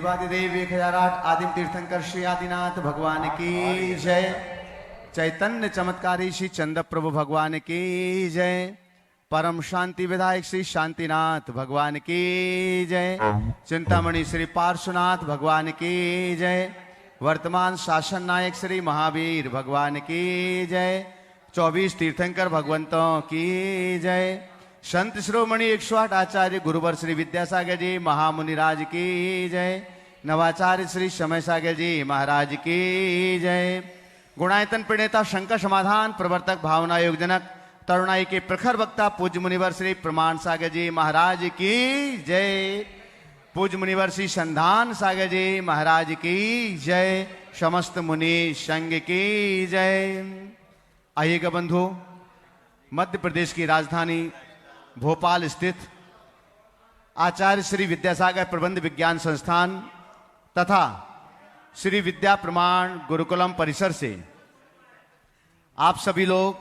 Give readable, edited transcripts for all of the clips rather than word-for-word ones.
देवादिदेव 1008 आदिम तीर्थंकर श्री आदिनाथ भगवान की जय। चैतन्य चमत्कारी श्री चंद्र प्रभु भगवान की जय। परम शांति विधायक श्री शांतिनाथ भगवान की जय। चिंतामणि श्री पार्श्वनाथ भगवान की जय। वर्तमान शासन नायक श्री महावीर भगवान की जय। 24 तीर्थंकर भगवंतों की जय। संत शिरोमणि 108 आचार्य गुरुवर श्री विद्यासागर जी महामुनिराज की जय। नवाचार्य श्री समय सागर जी महाराज की जय। गुणायतन प्रणेता शंकर समाधान प्रवर्तक भावना योगजनक तरुणाई के प्रखर वक्ता पूज्य मुनिवर श्री प्रमाण सागर जी महाराज की जय। पूज्य मुनिवर श्री संधान सागर जी महाराज की जय। समस्त मुनि संघ की जय। आइएगा बंधु, मध्य प्रदेश की राजधानी भोपाल स्थित आचार्य श्री विद्यासागर प्रबंध विज्ञान संस्थान तथा श्री विद्या प्रमाण गुरुकुलम परिसर से आप सभी लोग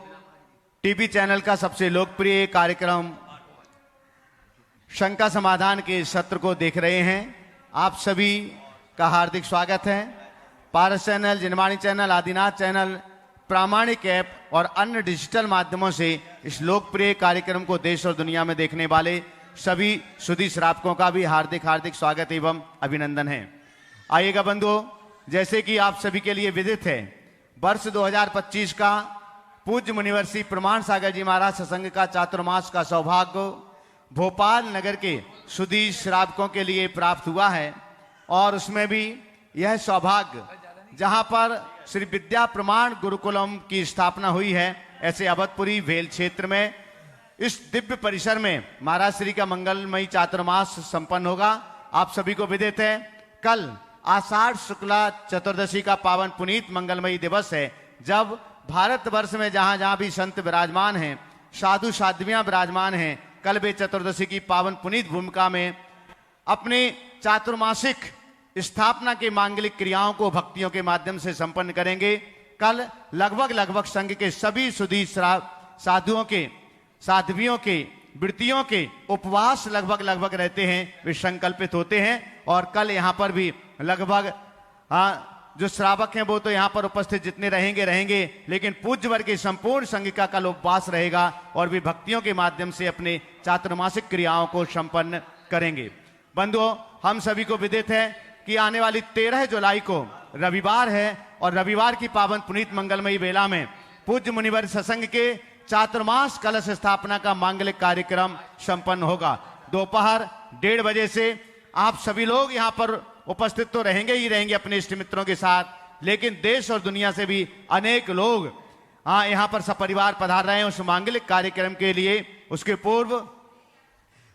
टीवी चैनल का सबसे लोकप्रिय कार्यक्रम शंका समाधान के सत्र को देख रहे हैं। आप सभी का हार्दिक स्वागत है। पारस चैनल, जिनवाणी चैनल, आदिनाथ चैनल, प्रामाणिक ऐप और अन्य डिजिटल माध्यमों से इस लोकप्रिय कार्यक्रम को देश और दुनिया में देखने वाले सभी सुधी श्रावकों का भी हार्दिक हार्दिक स्वागत एवं अभिनंदन है। आइएगा बंधुओं, जैसे कि आप सभी के लिए विदित है, वर्ष 2025 का पूज्य मुनिवर श्री प्रमाण सागर जी महाराज सत्संग का चातुर्मास का सौभाग्य भोपाल नगर के सुधी श्रावकों के लिए प्राप्त हुआ है। और उसमें भी यह सौभाग्य जहां पर श्री विद्या प्रमाण गुरुकुलम की स्थापना हुई है, ऐसे अवधपुरी भेल क्षेत्र में इस दिव्य परिसर में महाराज श्री का मंगलमयी चातुर्मास संपन्न होगा। आप सभी को विदित है, कल आषाढ़ शुक्ला चतुर्दशी का पावन पुनीत मंगलमयी दिवस है, जब भारतवर्ष में जहां जहां भी संत विराजमान हैं, साधु साध्वियां विराजमान हैं, कल वे चतुर्दशी की पावन पुनीत भूमिका में अपने चातुर्मासिक स्थापना के मांगलिक क्रियाओं को भक्तियों के माध्यम से संपन्न करेंगे। कल लगभग संघ के सभी सुधी साधुओं के, साध्वियों के, वृत्तियों के उपवास लगभग रहते हैं, वे संकल्पित होते हैं। और कल यहाँ पर भी लगभग जो श्रावक हैं वो तो यहाँ पर उपस्थित जितने रहेंगे, लेकिन पूज्य वर्ग के संपूर्ण संघ का कल उपवास रहेगा और वे भक्तियों के माध्यम से अपने चातुर्मासिक क्रियाओं को संपन्न करेंगे। बंधुओं, हम सभी को विदित है कि आने वाली 13 जुलाई को रविवार है और रविवार की पावन पुनीत मंगलमयी बेला में पूज्य मुनिवर सत्संग के चातुर्मास कलश स्थापना का मांगलिक कार्यक्रम संपन्न होगा। दोपहर 1:30 बजे से आप सभी लोग यहाँ पर उपस्थित तो रहेंगे ही रहेंगे अपने इष्ट मित्रों के साथ, लेकिन देश और दुनिया से भी अनेक लोग यहाँ पर सपरिवार पधार रहे हैं उस मांगलिक कार्यक्रम के लिए। उसके पूर्व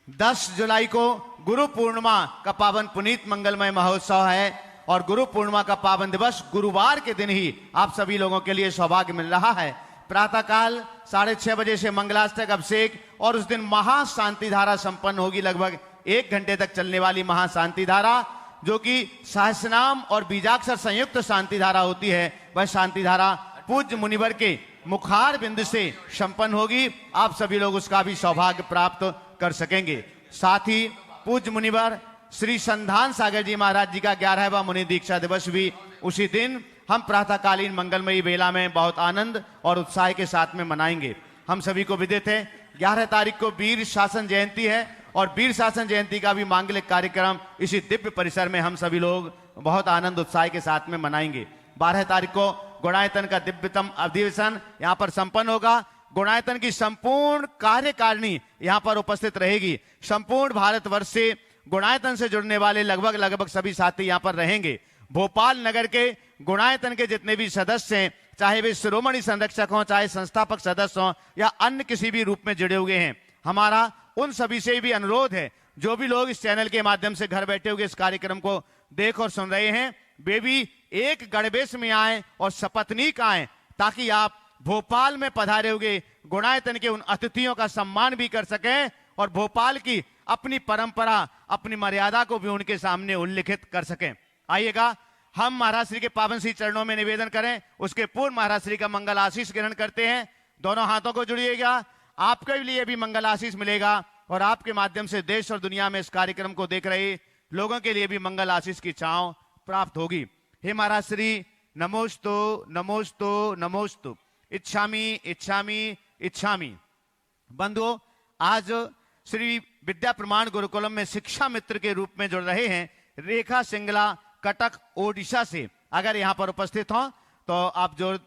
10 जुलाई को गुरु पूर्णिमा का पावन पुनीत मंगलमय महोत्सव है और गुरु पूर्णिमा का पावन दिवस गुरुवार के दिन ही आप सभी लोगों के लिए सौभाग्य मिल रहा है। प्रातःकाल 6:30 बजे से मंगलाष्टक अभिषेक और उस दिन महाशांति धारा संपन्न होगी। लगभग 1 घंटे तक चलने वाली महाशांति धारा, जो कि सहस्रनाम और बीजाक्षर संयुक्त शांति धारा होती है, वह शांति धारा पूज्य मुनिवर के मुखार बिंदु से संपन्न होगी। आप सभी लोग उसका भी सौभाग्य प्राप्त कर सकेंगे। साथ ही पूज्य मुनिवर श्री संधान सागर जी महाराज जी का 11वां मुनि दीक्षा दिवस भी उसी दिन हम प्रातःकालीन मंगलमयी बेला में बहुत आनंद और उत्साह के साथ में मनाएंगे। हम सभी को विदित है 11 तारीख को वीर शासन जयंती है और वीर शासन जयंती का भी मांगलिक कार्यक्रम इसी दिव्य परिसर में हम सभी लोग बहुत आनंद उत्साह के साथ में मनाएंगे। 12 तारीख को गुणायतन का दिव्यतम अधिवेशन यहाँ पर संपन्न होगा। गुणायतन की संपूर्ण कार्यकारिणी यहाँ पर उपस्थित रहेगी। संपूर्ण भारतवर्ष से गुणायतन से जुड़ने वाले लगभग सभी साथी यहाँ पर रहेंगे। भोपाल नगर के गुणायतन के जितने भी सदस्य हैं, चाहे वे शिरोमणि संरक्षक हों, चाहे संस्थापक सदस्य हों या अन्य किसी भी रूप में जुड़े हुए हैं, हमारा उन सभी से भी अनुरोध है, जो भी लोग इस चैनल के माध्यम से घर बैठे हुए इस कार्यक्रम को देख और सुन रहे हैं, वे भी एक गणवेश में आए और सपत्नीक आए, ताकि आप भोपाल में पधारे हुए गुणायतन के उन अतिथियों का सम्मान भी कर सकें और भोपाल की अपनी परंपरा, अपनी मर्यादा को भी उनके सामने उल्लिखित कर सकें। आइएगा, हम महाराज श्री के पावन श्री चरणों में निवेदन करें। उसके पूर्व महाराज श्री का मंगल आशीष ग्रहण करते हैं। दोनों हाथों को जुड़िएगा, आपके लिए भी मंगल आशीष मिलेगा और आपके माध्यम से देश और दुनिया में इस कार्यक्रम को देख रहे लोगों के लिए भी मंगल आशीष की छांव प्राप्त होगी। हे महाराज श्री नमोस्तु नमोस्तु नमोस्तु, इच्छामि इच्छामि इच्छामि। बंधुओं, आज श्री विद्या प्रमाण गुरुकुलम में शिक्षा मित्र के रूप में जुड़ रहे हैं रेखा सिंगला, कटक, ओडिशा से। अगर यहाँ पर उपस्थित हो तो आप जो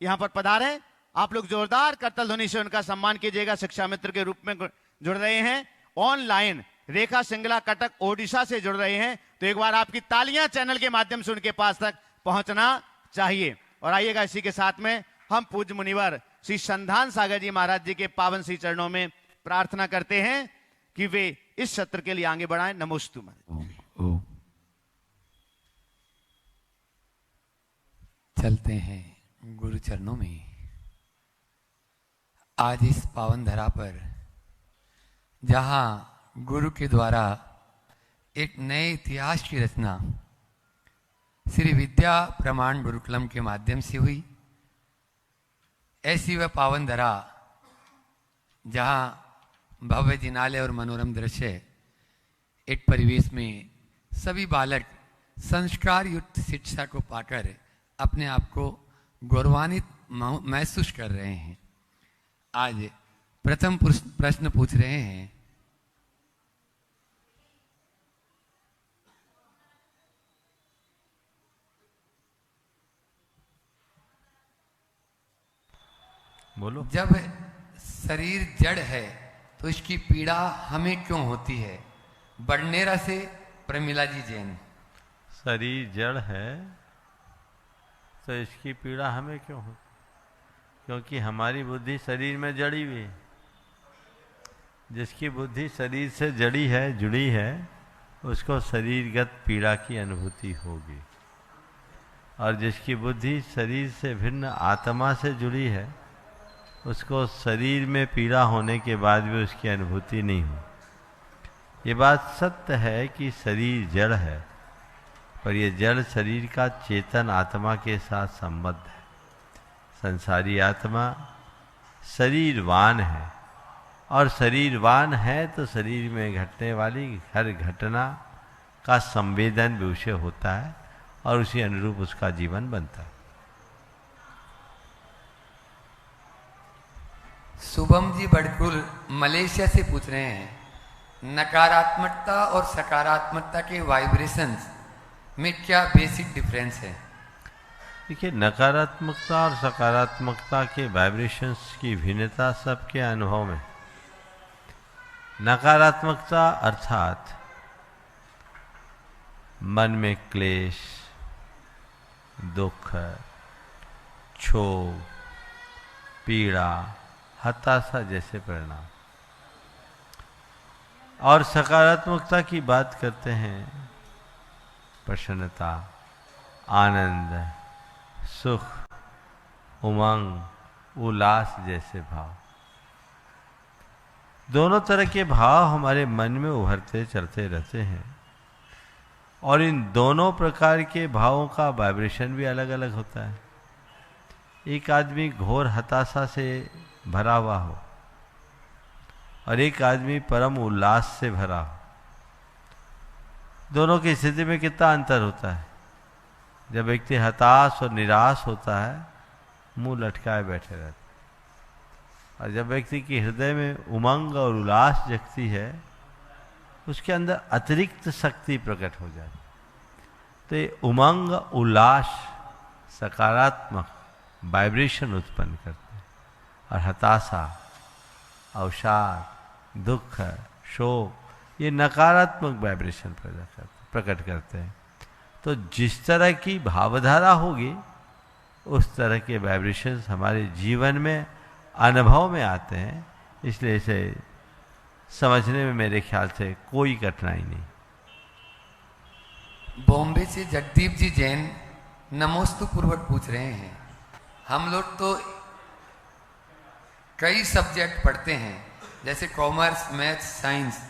यहाँ पर पधारें, आप लोग जोरदार करतल ध्वनि से उनका सम्मान कीजिएगा। शिक्षा मित्र के रूप में जुड़ रहे हैं, ऑनलाइन रेखा सिंगला, कटक, ओडिशा से जुड़ रहे हैं, तो एक बार आपकी तालियां चैनल के माध्यम से उनके पास तक पहुंचना चाहिए। और आइएगा, इसी के साथ में हम पूज्य मुनिवर श्री संधान सागर जी महाराज जी के पावन श्री चरणों में प्रार्थना करते हैं कि वे इस सत्र के लिए आगे बढ़ाएं। नमोस्तु। चलते हैं गुरु चरणों में। आज इस पावन धरा पर जहां गुरु के द्वारा एक नए इतिहास की रचना श्री विद्या प्रमाण गुरुकुलम के माध्यम से हुई, ऐसी वह पावन धरा जहां भव्य जिनालय और मनोरम दृश्य एक परिवेश में सभी बालक संस्कार युक्त शिक्षा को पाकर अपने आप को गौरवान्वित महसूस कर रहे हैं। आज प्रथम प्रश्न पूछ रहे हैं, बोलो। जब शरीर जड़ है तो इसकी पीड़ा हमें क्यों होती है? बड़नेरा से प्रमिला जी जैन। शरीर जड़ है तो इसकी पीड़ा हमें क्यों होती? क्योंकि हमारी बुद्धि शरीर में जड़ी हुई है। जिसकी बुद्धि शरीर से जड़ी है, जुड़ी है, उसको शरीरगत पीड़ा की अनुभूति होगी। और जिसकी बुद्धि शरीर से भिन्न आत्मा से जुड़ी है, उसको शरीर में पीड़ा होने के बाद भी उसकी अनुभूति नहीं हो। ये बात सत्य है कि शरीर जड़ है, पर यह जड़ शरीर का चेतन आत्मा के साथ संबद्ध है। संसारी आत्मा शरीरवान है, और शरीरवान है तो शरीर में घटने वाली हर घटना का संवेदन भी उसे होता है और उसी अनुरूप उसका जीवन बनता है। शुभम जी बड़कुल मलेशिया से पूछ रहे हैं, नकारात्मकता और सकारात्मकता के वाइब्रेशंस में क्या बेसिक डिफरेंस है? देखिए, नकारात्मकता और सकारात्मकता के वाइब्रेशंस की भिन्नता सबके अनुभव में। नकारात्मकता अर्थात मन में क्लेश, दुख, क्षोभ, पीड़ा, हताशा जैसे परिणाम। और सकारात्मकता की बात करते हैं, प्रसन्नता, आनंद, सुख, उमंग, उल्लास जैसे भाव। दोनों तरह के भाव हमारे मन में उभरते चलते रहते हैं, और इन दोनों प्रकार के भावों का वाइब्रेशन भी अलग अलग होता है। एक आदमी घोर हताशा से भरा हुआ हो और एक आदमी परम उल्लास से भरा हो, दोनों की स्थिति में कितना अंतर होता है। जब व्यक्ति हताश और निराश होता है, मुंह लटकाए बैठे रहते, और जब व्यक्ति के हृदय में उमंग और उल्लास जगती है, उसके अंदर अतिरिक्त शक्ति प्रकट हो जाती। तो ये उमंग, उल्लास सकारात्मक वाइब्रेशन उत्पन्न करते हैं, और हताशा, अवसाद, दुख, शोक ये नकारात्मक वाइब्रेशन प्रकट करते हैं। तो जिस तरह की भावधारा होगी, उस तरह के वाइब्रेशंस हमारे जीवन में अनुभव में आते हैं। इसलिए इसे समझने में मेरे ख्याल से कोई कठिनाई नहीं। बॉम्बे से जगदीप जी जैन नमोस्तु पूर्वक पूछ रहे हैं, हम लोग तो कई सब्जेक्ट पढ़ते हैं, जैसे कॉमर्स, मैथ्स, साइंस,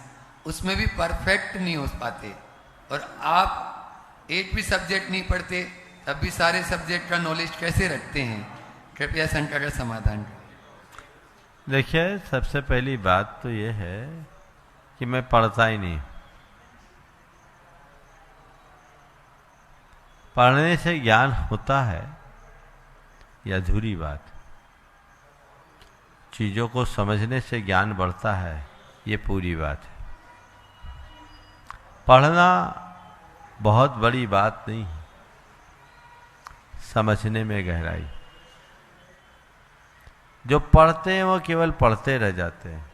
उसमें भी परफेक्ट नहीं हो पाते, और आप एक भी सब्जेक्ट नहीं पढ़ते तब भी सारे सब्जेक्ट का नॉलेज कैसे रखते हैं? कृपया शंका का समाधान करें। देखिए, सबसे पहली बात तो ये है कि मैं पढ़ता ही नहीं। पढ़ने से ज्ञान होता है या अधूरी बात? चीज़ों को समझने से ज्ञान बढ़ता है, ये पूरी बात है। पढ़ना बहुत बड़ी बात नहीं है, समझने में गहराई। जो पढ़ते हैं वो केवल पढ़ते रह जाते हैं,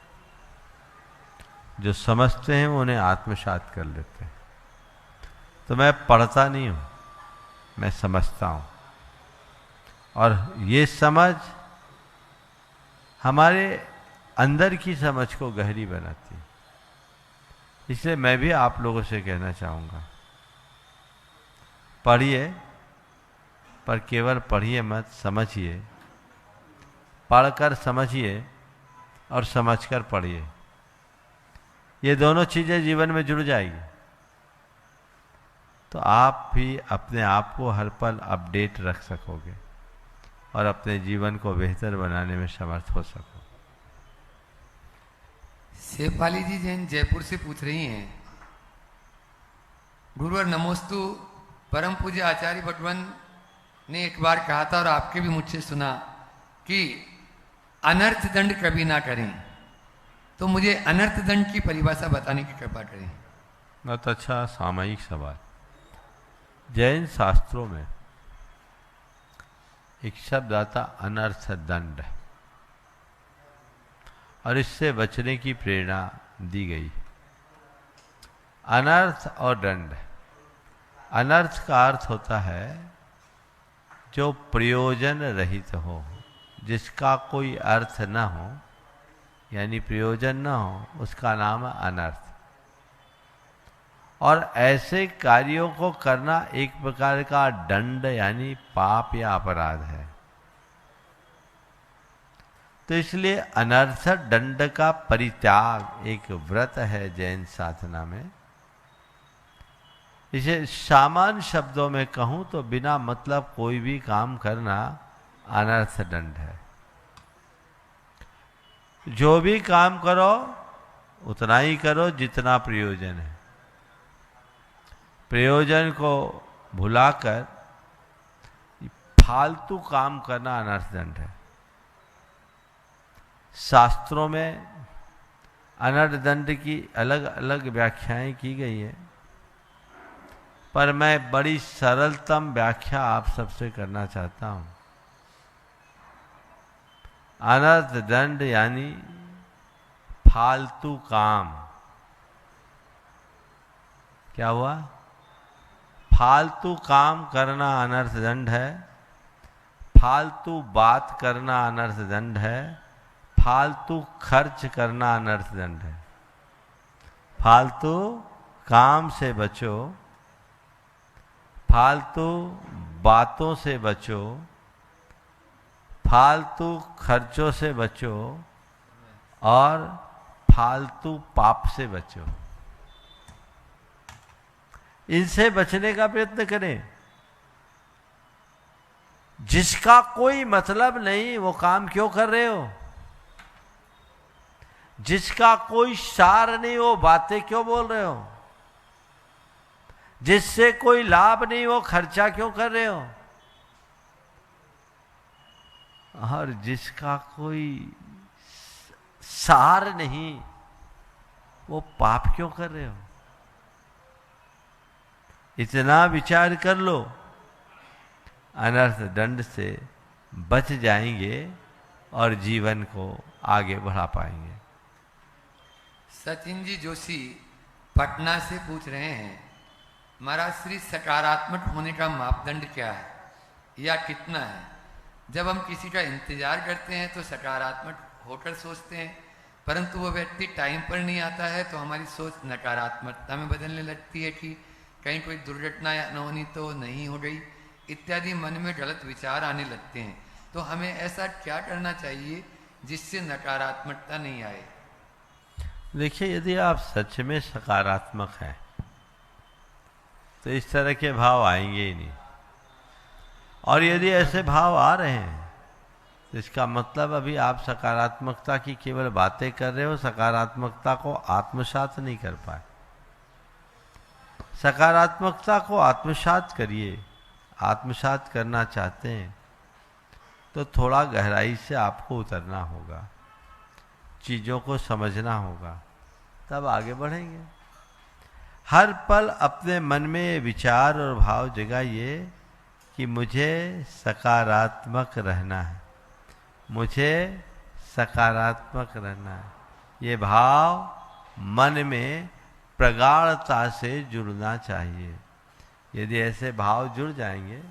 जो समझते हैं वो उन्हें आत्मसात कर लेते हैं। तो मैं पढ़ता नहीं हूँ, मैं समझता हूँ, और ये समझ हमारे अंदर की समझ को गहरी बनाती है। इसलिए मैं भी आप लोगों से कहना चाहूँगा, पढ़िए, पर केवल पढ़िए मत, समझिए। पढ़कर समझिए और समझकर पढ़िए। ये दोनों चीज़ें जीवन में जुड़ जाएगी तो आप भी अपने आप को हर पल अपडेट रख सकोगे और अपने जीवन को बेहतर बनाने में समर्थ हो सको। शेफाली जी जैन जयपुर से पूछ रही हैं, गुरुवर नमोस्तु, परम पूज्य आचार्य भटवन ने एक बार कहा था और आपके भी मुझसे सुना कि अनर्थ दंड कभी ना करें, तो मुझे अनर्थ दंड की परिभाषा बताने की कृपा करें। बहुत अच्छा सामयिक सवाल। जैन शास्त्रों में एक शब्द आता अनर्थ दंड, और इससे बचने की प्रेरणा दी गई। अनर्थ और दंड। अनर्थ का अर्थ होता है जो प्रयोजन रहित हो, जिसका कोई अर्थ न हो, यानी प्रयोजन न हो, उसका नाम है अनर्थ। और ऐसे कार्यों को करना एक प्रकार का दंड यानी पाप या अपराध है। तो इसलिए अनर्थ दंड का परित्याग एक व्रत है जैन साधना में। इसे सामान्य शब्दों में कहूं तो बिना मतलब कोई भी काम करना अनर्थ दंड है। जो भी काम करो उतना ही करो जितना प्रयोजन है। प्रयोजन को भुलाकर फालतू काम करना अनर्थ दंड है। शास्त्रों में अनर्थ दंड की अलग अलग व्याख्याएं की गई है, पर मैं बड़ी सरलतम व्याख्या आप सबसे करना चाहता हूं। अनर्थ दंड यानी फालतू काम। क्या हुआ? फालतू काम करना अनर्थ दंड है, फालतू बात करना अनर्थ दंड है, फालतू खर्च करना अनर्थ दंड है। फालतू काम से बचो, फालतू बातों से बचो, फालतू खर्चों से बचो और फालतू पाप से बचो। इनसे बचने का प्रयत्न करें। जिसका कोई मतलब नहीं वो काम क्यों कर रहे हो? जिसका कोई सार नहीं वो बातें क्यों बोल रहे हो? जिससे कोई लाभ नहीं वो खर्चा क्यों कर रहे हो? और जिसका कोई सार नहीं वो पाप क्यों कर रहे हो? इतना विचार कर लो, अनर्थ दंड से बच जाएंगे और जीवन को आगे बढ़ा पाएंगे। सचिन जी जोशी पटना से पूछ रहे हैं, महाराज श्री सकारात्मक होने का मापदंड क्या है या कितना है? जब हम किसी का इंतजार करते हैं तो सकारात्मक होकर सोचते हैं, परंतु वो व्यक्ति टाइम पर नहीं आता है तो हमारी सोच नकारात्मकता में बदलने लगती है कि कहीं कोई दुर्घटना या अनहोनी तो नहीं हो गई इत्यादि। मन में गलत विचार आने लगते हैं। तो हमें ऐसा क्या करना चाहिए जिससे नकारात्मकता नहीं आए? देखिए, यदि आप सच में सकारात्मक हैं तो इस तरह के भाव आएंगे ही नहीं। और यदि ऐसे भाव आ रहे हैं तो इसका मतलब अभी आप सकारात्मकता की केवल बातें कर रहे हो, सकारात्मकता को आत्मसात नहीं कर पाए। सकारात्मकता को आत्मसात करिए, आत्मसात करना चाहते हैं तो थोड़ा गहराई से आपको उतरना होगा, चीज़ों को समझना होगा, तब आगे बढ़ेंगे। हर पल अपने मन में ये विचार और भाव जगाइए कि मुझे सकारात्मक रहना है, मुझे सकारात्मक रहना है। ये भाव मन में प्रगाढ़ता से जुड़ना चाहिए। यदि ऐसे भाव जुड़ जाएंगे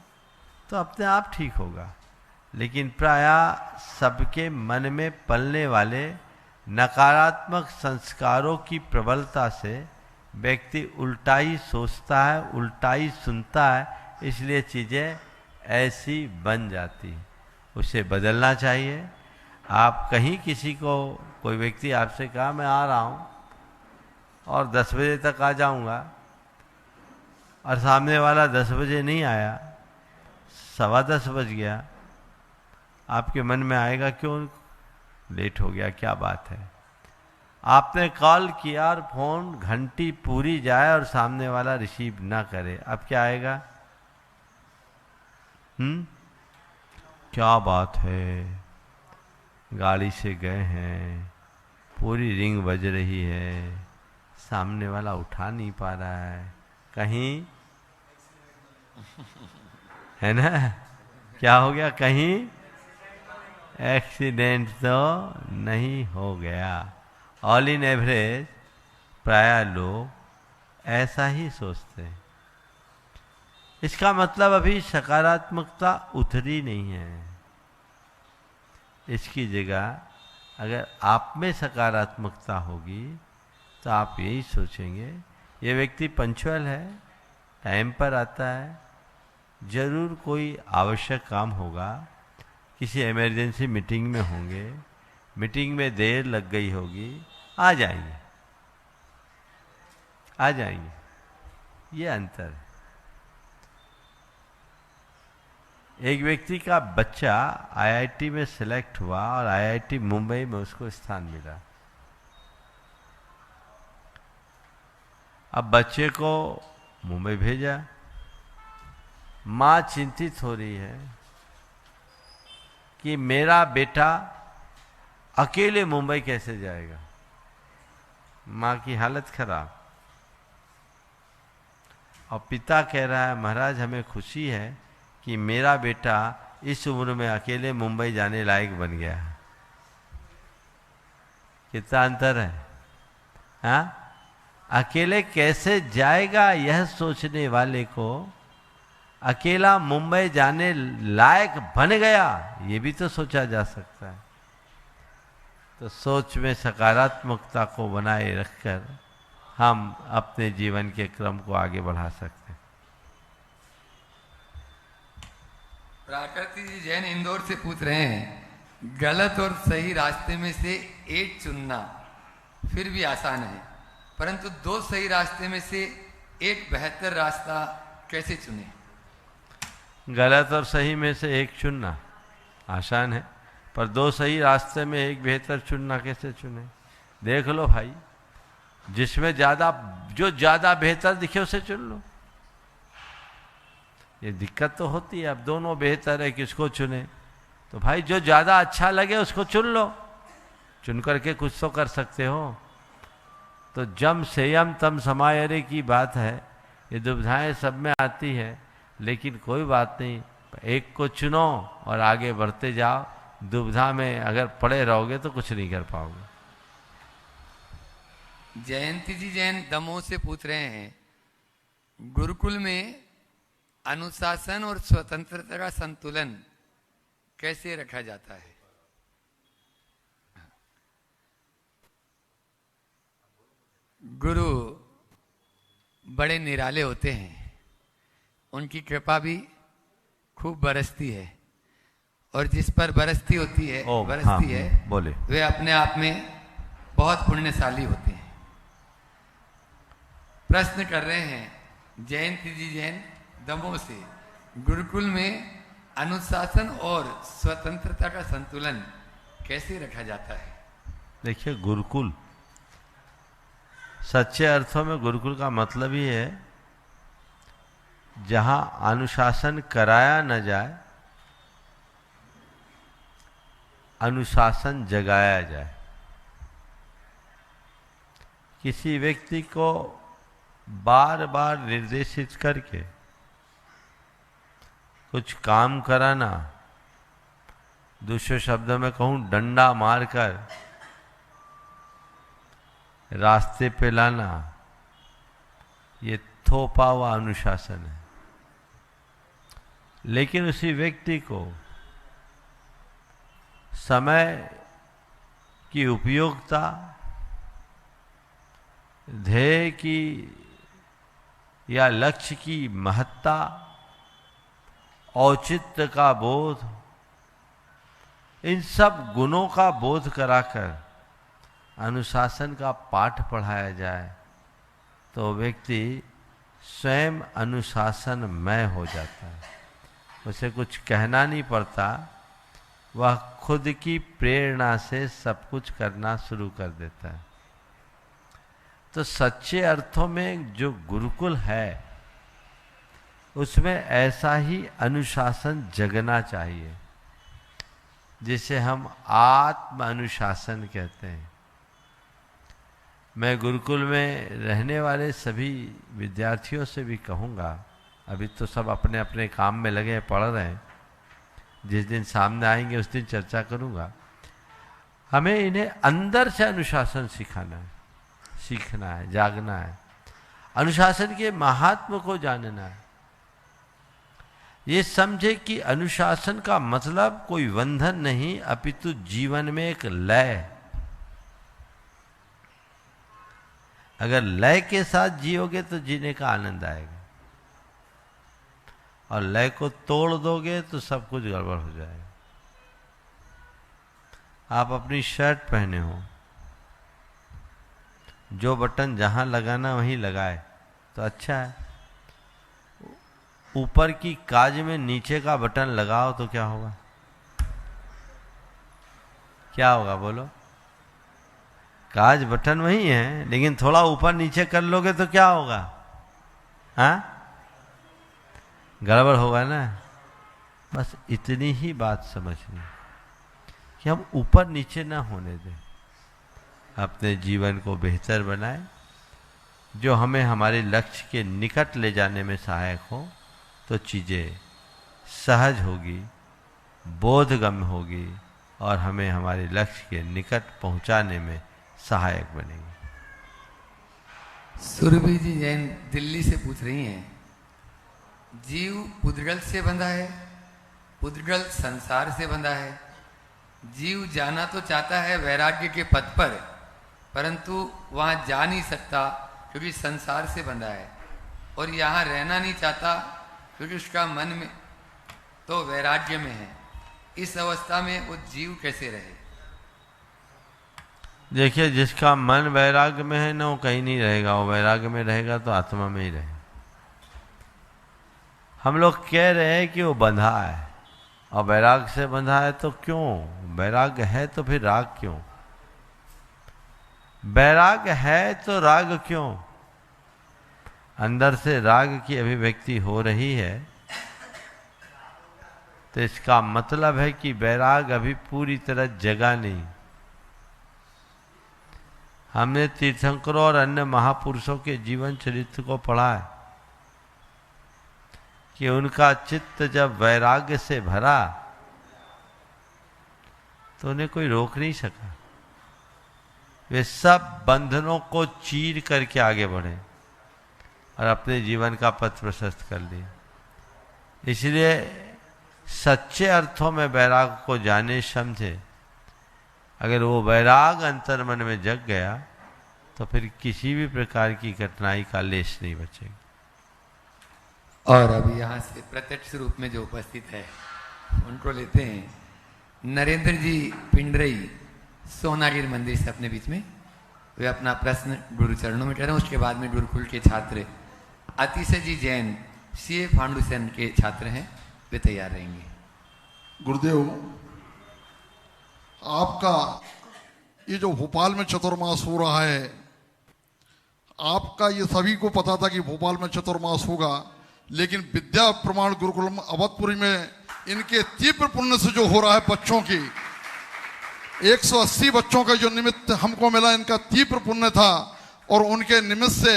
तो अपने आप ठीक होगा। लेकिन प्रायः सबके मन में पलने वाले नकारात्मक संस्कारों की प्रबलता से व्यक्ति उल्टा ही सोचता है, उल्टा ही सुनता है, इसलिए चीज़ें ऐसी बन जाती हैं। उसे बदलना चाहिए। आप कहीं किसी को, कोई व्यक्ति आपसे कहा मैं आ रहा हूँ और 10 बजे तक आ जाऊँगा, और सामने वाला 10 बजे नहीं आया, 10:15 बज गया, आपके मन में आएगा क्यों लेट हो गया, क्या बात है। आपने कॉल किया और फोन घंटी पूरी जाए और सामने वाला रिसीव ना करे, अब क्या आएगा? क्या बात है, गाड़ी से गए हैं, पूरी रिंग बज रही है, सामने वाला उठा नहीं पा रहा है, कहीं है ना, क्या हो गया, कहीं एक्सीडेंट तो नहीं हो गया। ऑल इन एवरेज प्राय लोग ऐसा ही सोचते हैं। इसका मतलब अभी सकारात्मकता उतरी नहीं है। इसकी जगह अगर आप में सकारात्मकता होगी तो आप यही सोचेंगे ये व्यक्ति पंक्चुअल है, टाइम पर आता है, जरूर कोई आवश्यक काम होगा, किसी इमरजेंसी मीटिंग में होंगे, मीटिंग में देर लग गई होगी, आ जाएंगे, आ जाएंगे। ये अंतर है। एक व्यक्ति का बच्चा आईआईटी में सिलेक्ट हुआ और आईआईटी मुंबई में उसको स्थान मिला। अब बच्चे को मुंबई भेजा, माँ चिंतित हो रही है कि मेरा बेटा अकेले मुंबई कैसे जाएगा। माँ की हालत खराब। और पिता कह रहा है महाराज हमें खुशी है कि मेरा बेटा इस उम्र में अकेले मुंबई जाने लायक बन गया है। कितना अंतर है, हाँ? अकेले कैसे जाएगा यह सोचने वाले को अकेला मुंबई जाने लायक बन गया, ये भी तो सोचा जा सकता है। तो सोच में सकारात्मकता को बनाए रखकर हम अपने जीवन के क्रम को आगे बढ़ा सकते हैं। प्राकृति जी जैन इंदौर से पूछ रहे हैं, गलत और सही रास्ते में से एक चुनना फिर भी आसान है, परंतु दो सही रास्ते में से एक बेहतर रास्ता कैसे चुने? गलत और सही में से एक चुनना आसान है, पर दो सही रास्ते में एक बेहतर चुनना कैसे चुने? देख लो भाई, जिसमें जो ज्यादा बेहतर दिखे उसे चुन लो। ये दिक्कत तो होती है, अब दोनों बेहतर है, किसको चुने? तो भाई जो ज्यादा अच्छा लगे उसको चुन लो। चुन करके कुछ तो कर सकते हो। तो जम संयम तम समायरे की बात है। ये दुविधाएं सब में आती है, लेकिन कोई बात नहीं, एक को चुनो और आगे बढ़ते जाओ। दुविधा में अगर पड़े रहोगे तो कुछ नहीं कर पाओगे। जयंती जी जैन दमोह से पूछ रहे हैं, गुरुकुल में अनुशासन और स्वतंत्रता का संतुलन कैसे रखा जाता है? गुरु बड़े निराले होते हैं, उनकी कृपा भी खूब बरसती है, और जिस पर बरसती होती है बोले वे अपने आप में बहुत पुण्यशाली होते हैं। प्रश्न कर रहे हैं जयंती जी जैन दमोह से, गुरुकुल में अनुशासन और स्वतंत्रता का संतुलन कैसे रखा जाता है? देखिए, गुरुकुल सच्चे अर्थों में गुरुकुल का मतलब ही है जहां अनुशासन कराया न जाए, अनुशासन जगाया जाए। किसी व्यक्ति को बार बार निर्देशित करके कुछ काम कराना, दूसरे शब्दों में कहूं डंडा मारकर रास्ते पे लाना, ये थोपा हुआ अनुशासन है। लेकिन उसी व्यक्ति को समय की उपयोगिता, ध्येय की या लक्ष्य की महत्ता, औचित्य का बोध, इन सब गुणों का बोध कराकर अनुशासन का पाठ पढ़ाया जाए तो व्यक्ति स्वयं अनुशासनमय हो जाता है। उसे कुछ कहना नहीं पड़ता, वह खुद की प्रेरणा से सब कुछ करना शुरू कर देता है। तो सच्चे अर्थों में जो गुरुकुल है उसमें ऐसा ही अनुशासन जगना चाहिए, जिसे हम आत्म अनुशासन कहते हैं। मैं गुरुकुल में रहने वाले सभी विद्यार्थियों से भी कहूँगा, अभी तो सब अपने अपने काम में लगे पढ़ रहे हैं, जिस दिन सामने आएंगे उस दिन चर्चा करूँगा। हमें इन्हें अंदर से अनुशासन सिखाना है, सीखना है, जागना है, अनुशासन के महात्म को जानना है। ये समझे कि अनुशासन का मतलब कोई बंधन नहीं, अपितु जीवन में एक लय। अगर लय के साथ जियोगे तो जीने का आनंद आएगा, और लय को तोड़ दोगे तो सब कुछ गड़बड़ हो जाएगा। आप अपनी शर्ट पहने हो, जो बटन जहां लगाना वहीं लगाए तो अच्छा है। ऊपर की काज में नीचे का बटन लगाओ तो क्या होगा? क्या होगा बोलो? काज बटन वही है, लेकिन थोड़ा ऊपर नीचे कर लोगे तो क्या होगा? हाँ, गड़बड़ होगा ना। बस इतनी ही बात समझनी कि हम ऊपर नीचे ना होने दें, अपने जीवन को बेहतर बनाएं, जो हमें हमारे लक्ष्य के निकट ले जाने में सहायक हो, तो चीज़ें सहज होगी, बोधगम्य होगी और हमें हमारे लक्ष्य के निकट पहुंचाने में सहायक बनेगी। सुरभि जी जैन दिल्ली से पूछ रही हैं, जीव पुद्गल से बंधा है, पुद्गल संसार से बंधा है। जीव जाना तो चाहता है वैराग्य के पथ पर, परंतु वहां जा नहीं सकता क्योंकि संसार से बंधा है, और यहाँ रहना नहीं चाहता क्योंकि उसका मन में तो वैराग्य में है। इस अवस्था में वो जीव कैसे रहे? देखिए, जिसका मन वैराग्य में है ना, वो कहीं नहीं रहेगा। वो वैराग्य में रहेगा तो आत्मा में ही रहेगा। हम लोग कह रहे हैं कि वो बंधा है, और वैराग्य से बंधा है तो क्यों? वैराग्य है तो फिर राग क्यों? वैराग्य है तो राग क्यों? अंदर से राग की अभिव्यक्ति हो रही है तो इसका मतलब है कि वैराग अभी पूरी तरह जगा नहीं। हमने तीर्थंकरों और अन्य महापुरुषों के जीवन चरित्र को पढ़ा है कि उनका चित्त जब वैराग्य से भरा तो उन्हें कोई रोक नहीं सका। वे सब बंधनों को चीर करके आगे बढ़े और अपने जीवन का पथ प्रशस्त कर लिया। इसलिए सच्चे अर्थों में वैराग को जाने समझे, अगर वो वैराग अंतर मन में जग गया तो फिर किसी भी प्रकार की कठिनाई का लेश नहीं बचेगा। और अभी यहाँ से प्रत्यक्ष रूप में जो उपस्थित है उनको लेते हैं। नरेंद्र जी पिंडरई सोनागिर मंदिर से अपने बीच में, वे अपना प्रश्न गुरु चरणों में करें। उसके बाद में गुरुकुल के छात्र अतिशय जी जैन सीए फांडुसेन के छात्र हैं, वे तैयार रहेंगे। गुरुदेव, आपका ये जो भोपाल में चतुर्मास हो रहा है, आपका ये सभी को पता था कि भोपाल में चतुर्मास होगा, लेकिन विद्या प्रमाण गुरुकुलम अवधपुरी में इनके तीव्र पुण्य से जो हो रहा है, बच्चों की 180 बच्चों का जो निमित्त हमको मिला, इनका तीव्र पुण्य था। और उनके निमित्त से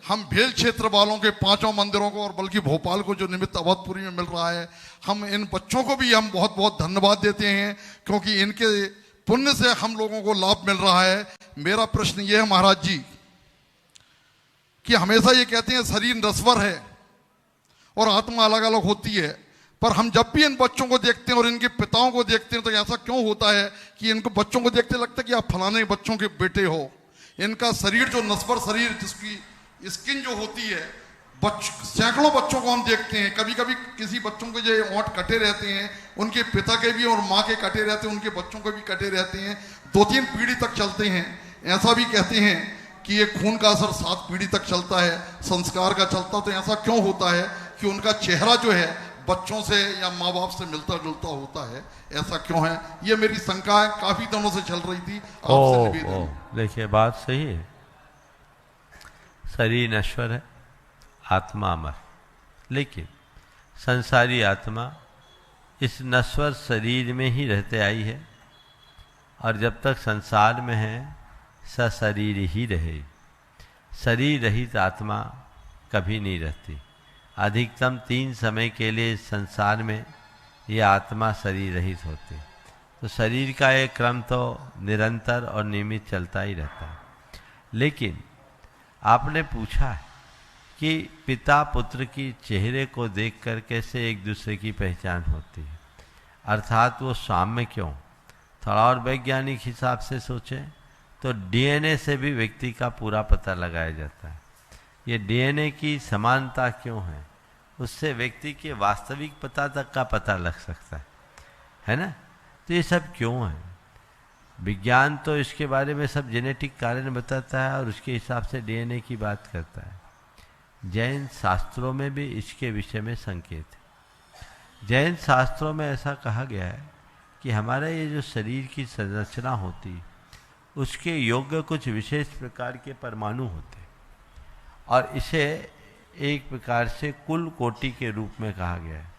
हम भेल क्षेत्र वालों के 5 मंदिरों को और बल्कि भोपाल को जो निमित्त अवधपुरी में मिल रहा है, हम इन बच्चों को भी हम बहुत बहुत धन्यवाद देते हैं, क्योंकि इनके पुण्य से हम लोगों को लाभ मिल रहा है। मेरा प्रश्न ये है महाराज जी कि हमेशा ये कहते हैं शरीर नश्वर है और आत्मा अलग अलग होती है, पर हम जब भी इन बच्चों को देखते हैं और इनके पिताओं को देखते हैं तो ऐसा क्यों होता है कि इनको बच्चों को देखते लगता है कि आप फलाने बच्चों के बेटे हो। इनका शरीर जो नश्वर शरीर, जिसकी स्किन जो होती है, सैकड़ों बच्चों को हम देखते हैं। कभी कभी किसी बच्चों के जो ओंठ कटे रहते हैं, उनके पिता के भी और माँ के कटे रहते हैं, उनके बच्चों के भी कटे रहते हैं, 2-3 पीढ़ी तक चलते हैं। ऐसा भी कहते हैं कि ये खून का असर 7 पीढ़ी तक चलता है, संस्कार का चलता। तो ऐसा क्यों होता है कि उनका चेहरा जो है बच्चों से या माँ बाप से मिलता जुलता होता है, ऐसा क्यों है? ये मेरी शंका है, काफी दिनों से चल रही थी, आपसे निवेदन। देखिए, बात सही है। शरीर नश्वर है, आत्मा अमर। लेकिन संसारी आत्मा इस नश्वर शरीर में ही रहते आई है, और जब तक संसार में है सशरीर ही रहे। शरीर रहित आत्मा कभी नहीं रहती। अधिकतम 3 समय के लिए इस संसार में यह आत्मा शरीर रहित होती। तो शरीर का एक क्रम तो निरंतर और नियमित चलता ही रहता है। लेकिन आपने पूछा है कि पिता पुत्र की चेहरे को देखकर कैसे एक दूसरे की पहचान होती है, अर्थात वो साम्य क्यों? थोड़ा और वैज्ञानिक हिसाब से सोचें तो डीएनए से भी व्यक्ति का पूरा पता लगाया जाता है। ये डीएनए की समानता क्यों है? उससे व्यक्ति के वास्तविक पता तक का पता लग सकता है ना? तो ये सब क्यों है? विज्ञान तो इसके बारे में सब जेनेटिक कारण बताता है और उसके हिसाब से डीएनए की बात करता है। जैन शास्त्रों में भी इसके विषय में संकेत है। जैन शास्त्रों में ऐसा कहा गया है कि हमारा ये जो शरीर की संरचना होती, उसके योग्य कुछ विशेष प्रकार के परमाणु होते, और इसे एक प्रकार से कुल कोटि के रूप में कहा गया है।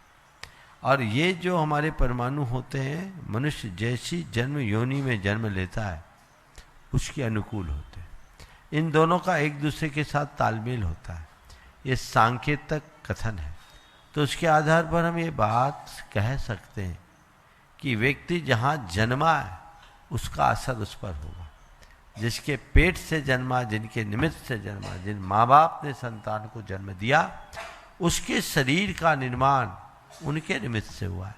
और ये जो हमारे परमाणु होते हैं, मनुष्य जैसी जन्म योनि में जन्म लेता है उसके अनुकूल होते हैं। इन दोनों का एक दूसरे के साथ तालमेल होता है। ये सांकेतिक कथन है। तो उसके आधार पर हम ये बात कह सकते हैं कि व्यक्ति जहाँ जन्मा है उसका असर उस पर होगा। जिसके पेट से जन्मा, जिनके निमित्त से जन्मा, जिन माँ बाप ने संतान को जन्म दिया, उसके शरीर का निर्माण उनके निमित्त से हुआ है।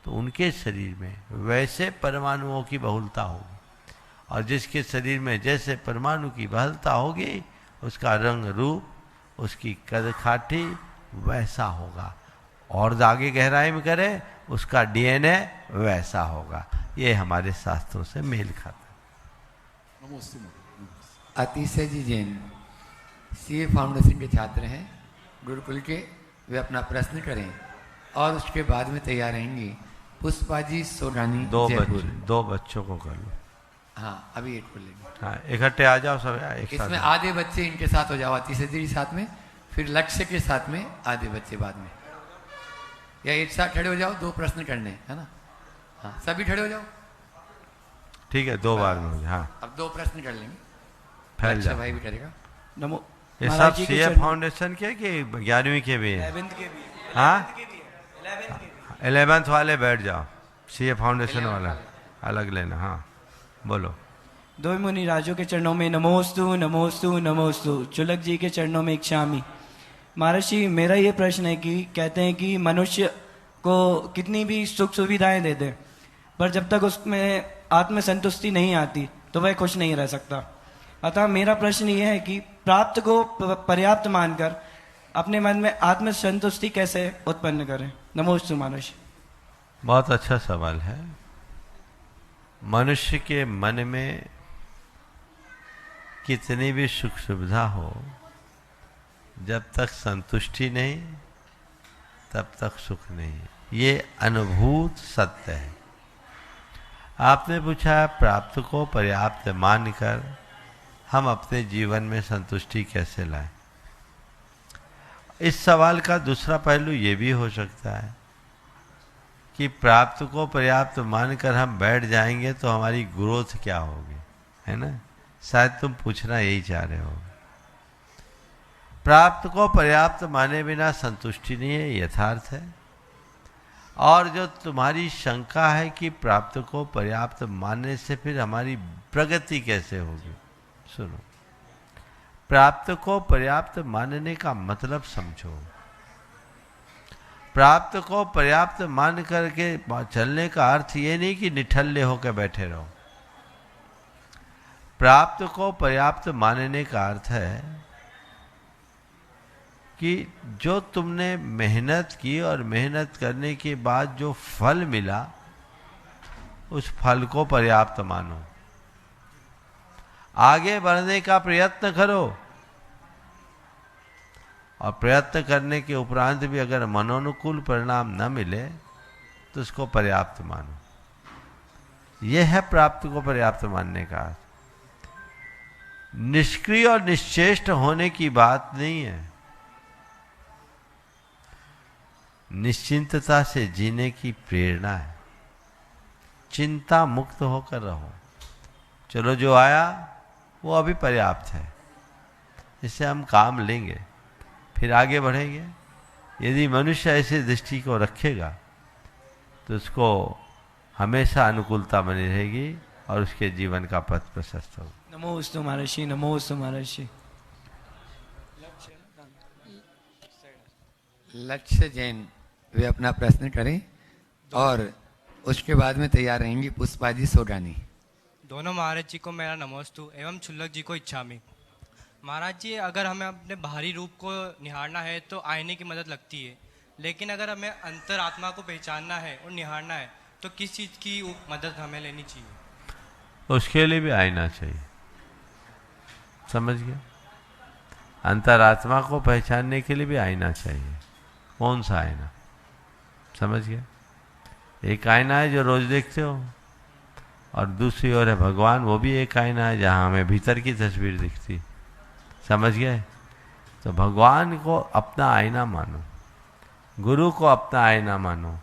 तो उनके शरीर में वैसे परमाणुओं की बहुलता होगी, और जिसके शरीर में जैसे परमाणु की बहुलता होगी, उसका रंग रूप, उसकी कद काठी वैसा होगा, और आगे गहराई में करे उसका डीएनए वैसा होगा। ये हमारे शास्त्रों से मेल खाता है। अतिशय जी जैन सीए फाउंडेशन के छात्र हैं, गुरुकुल के। वे अपना प्रश्न करें और उसके बाद में तैयार रहेंगी पुष्पा जी सोनानी। दो बच्चों को कर लो। हाँ, अभी एक को लेंगे। हाँ, इकट्ठे आ जाओ सब एक साथ। इसमें आधे बच्चे इनके साथ हो जाओ, अतिशय जी साथ में, फिर लक्ष्य के साथ में आधे बच्चे बाद में, या एक साथ खड़े हो जाओ। 2 प्रश्न करने, है ना? हाँ, सभी खड़े हो जाओ। ठीक है, 2 बार में हो जाए। हाँ, अब 2 प्रश्न कर लेंगे। फैल जाए। भाई भी करेगा। नमो। ये सब सीए फाउंडेशन के कि 11वीं के भी है? 11th के भी। हाँ, 11th वाले बैठ जाओ, सीए फाउंडेशन वाला अलग लेना। हाँ, बोलो। दो मुनि राजों के चरणों में नमोस्तु नमोस्तु नमोस्तु, चुलक जी के चरणों में इच्छामी। महर्षि, मेरा ये प्रश्न है कि कहते हैं कि मनुष्य को कितनी भी सुख सुविधाएं दे दे, पर जब तक उसमें आत्मसंतुष्टि नहीं आती तो वह खुश नहीं रह सकता। अतः मेरा प्रश्न ये है कि प्राप्त को पर्याप्त मानकर अपने मन में आत्मसंतुष्टि कैसे उत्पन्न करें? नमोस्तु महर्षि। बहुत अच्छा सवाल है। मनुष्य के मन में कितनी भी सुख सुविधा हो, जब तक संतुष्टि नहीं तब तक सुख नहीं। ये अनुभूत सत्य है। आपने पूछा प्राप्त को पर्याप्त मानकर हम अपने जीवन में संतुष्टि कैसे लाएं। इस सवाल का दूसरा पहलू ये भी हो सकता है कि प्राप्त को पर्याप्त मानकर हम बैठ जाएंगे तो हमारी ग्रोथ क्या होगी, है ना? शायद तुम पूछना यही चाह रहे हो। प्राप्त को पर्याप्त माने बिना संतुष्टि नहीं है, यथार्थ है। और जो तुम्हारी शंका है कि प्राप्त को पर्याप्त मानने से फिर हमारी प्रगति कैसे होगी, सुनो। प्राप्त को पर्याप्त मानने का मतलब समझो। प्राप्त को पर्याप्त मान करके चलने का अर्थ ये नहीं कि निठल्ले होकर बैठे रहो। प्राप्त को पर्याप्त मानने का अर्थ है कि जो तुमने मेहनत की और मेहनत करने के बाद जो फल मिला, उस फल को पर्याप्त मानो। आगे बढ़ने का प्रयत्न करो, और प्रयत्न करने के उपरांत भी अगर मनोनुकूल परिणाम न मिले तो उसको पर्याप्त मानो। यह है प्राप्त को पर्याप्त मानने का अर्थ। निष्क्रिय और निश्चेष्ट होने की बात नहीं है। निश्चिंतता से जीने की प्रेरणा है। चिंता मुक्त होकर रहो। चलो, जो आया वो अभी पर्याप्त है, इससे हम काम लेंगे, फिर आगे बढ़ेंगे। यदि मनुष्य ऐसी दृष्टि को रखेगा तो उसको हमेशा अनुकूलता बनी रहेगी और उसके जीवन का पथ प्रशस्त होगा। नमोस्तु महर्षि, नमोस्तु महर्षि। लक्ष्य जैन वे अपना प्रश्न करें और उसके बाद में तैयार रहेंगी पुष्पाजी सोडानी। दोनों महाराज जी को मेरा नमोस्तु एवं क्षुल्लक जी को इच्छामि। महाराज जी, अगर हमें अपने बाहरी रूप को निहारना है तो आईने की मदद लगती है, लेकिन अगर हमें अंतरात्मा को पहचानना है और निहारना है तो किस चीज़ की मदद हमें लेनी चाहिए? उसके लिए भी आईना चाहिए। समझ गया? अंतरात्मा को पहचानने के लिए भी आईना चाहिए। कौन सा आईना? समझ गया? एक आईना है जो रोज देखते हो, और दूसरी ओर है भगवान, वो भी एक आईना है जहाँ हमें भीतर की तस्वीर दिखती। समझ गए? तो भगवान को अपना आईना मानो, गुरु को अपना आईना मानो।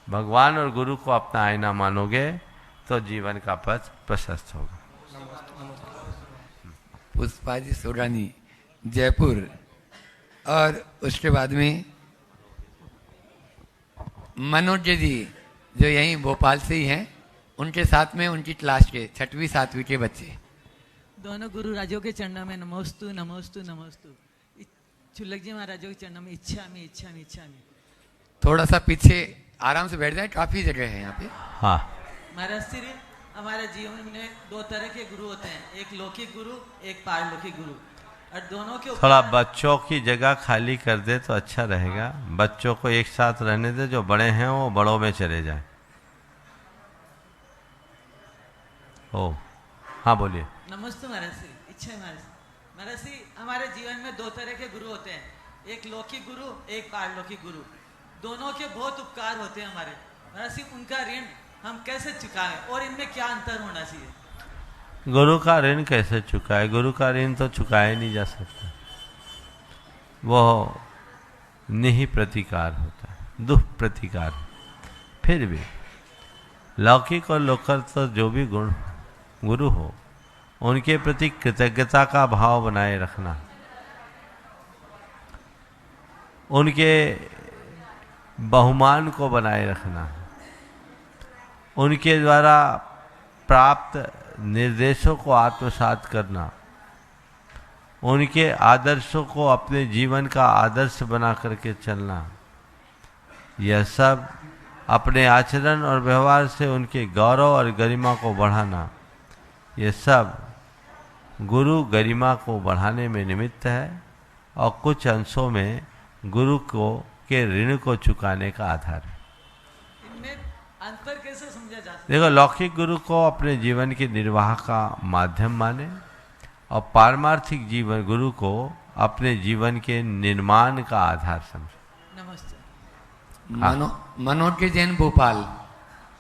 भगवान और गुरु को अपना आईना मानोगे तो जीवन का पथ प्रशस्त होगा। पुष्पाजी सोडानी जयपुर, और उसके बाद में मनोज जी जो यहीं भोपाल से ही हैं, उनके साथ में उनकी क्लास के 6वीं 7वीं के बच्चे। दोनों गुरु राजों के चरणों में नमोस्तु नमोस्तु नमोस्तु। क्षुल्लक जी महाराजों के चरणों में इच्छामि इच्छामि इच्छामि। थोड़ा सा पीछे आराम से बैठ जाए, काफी जगह है यहाँ पे। हाँ, महाराज श्री, हमारे जीवन में दो तरह के गुरु होते हैं, एक लौकिक गुरु, एक पारलौकिक गुरु, और दोनों के थोड़ा बच्चों की जगह खाली कर दे तो अच्छा रहेगा। बच्चों को एक साथ रहने दे, जो बड़े हैं वो बड़ों में चले जाएं। ओ हाँ, बोलिए। नमस्ते महाराज श्री, इच्छा है महाराज। महाराज श्री, हमारे जीवन में दो तरह के गुरु होते हैं, एक लौकिक गुरु, एक पारलौकिक गुरु। दोनों के बहुत उपकार होते हैं हमारे। महाराज श्री, उनका ऋण हम कैसे चुकाएं और इनमें क्या अंतर होना चाहिए? गुरु का ऋण कैसे चुकाए? गुरु का ऋण तो चुकाया नहीं जा सकता। वो निहि प्रतिकार होता है, दुख प्रतिकार। फिर भी लौकिक और लोकल तो जो भी गुण गुरु हो, उनके प्रति कृतज्ञता का भाव बनाए रखना, उनके बहुमान को बनाए रखना, उनके द्वारा प्राप्त निर्देशों को आत्मसात करना, उनके आदर्शों को अपने जीवन का आदर्श बना करके चलना, यह सब अपने आचरण और व्यवहार से उनके गौरव और गरिमा को बढ़ाना, यह सब गुरु गरिमा को बढ़ाने में निमित्त है और कुछ अंशों में गुरु को के ऋण को चुकाने का आधार है। इनमें अंतर कैसे समझा जा सकता? देखो, लौकिक गुरु को अपने जीवन के निर्वाह का माध्यम माने और पारमार्थिक जीवन गुरु को अपने जीवन के निर्माण का आधार समझे। नमस्ते। मनोज के जैन भोपाल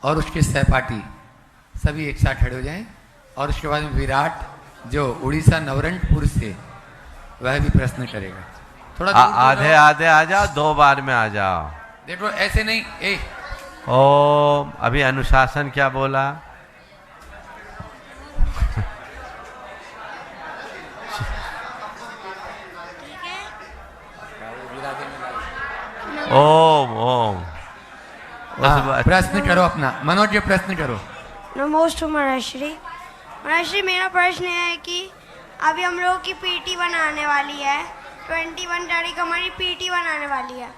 और उसके सहपाठी सभी एक साथ खड़े हो जाएं, और उसके बाद में विराट जो उड़ीसा नवरंगपुर से, वह भी प्रश्न करेगा। थोड़ा दूर दूर आधे रहो। आधे आ जाओ, 2 बार में आ जाओ। देखो ऐसे नहीं, ओम। अभी अनुशासन क्या बोला? ओम ओम। हाँ, प्रश्न करो अपना। मनोज जी प्रश्न करो। नमोस्तु महर्षि। महर्षि मेरा प्रश्न है कि अभी हम लोग की पीटी बनाने वाली है, 21 तारीख हमारी पीटी बनाने वाली है,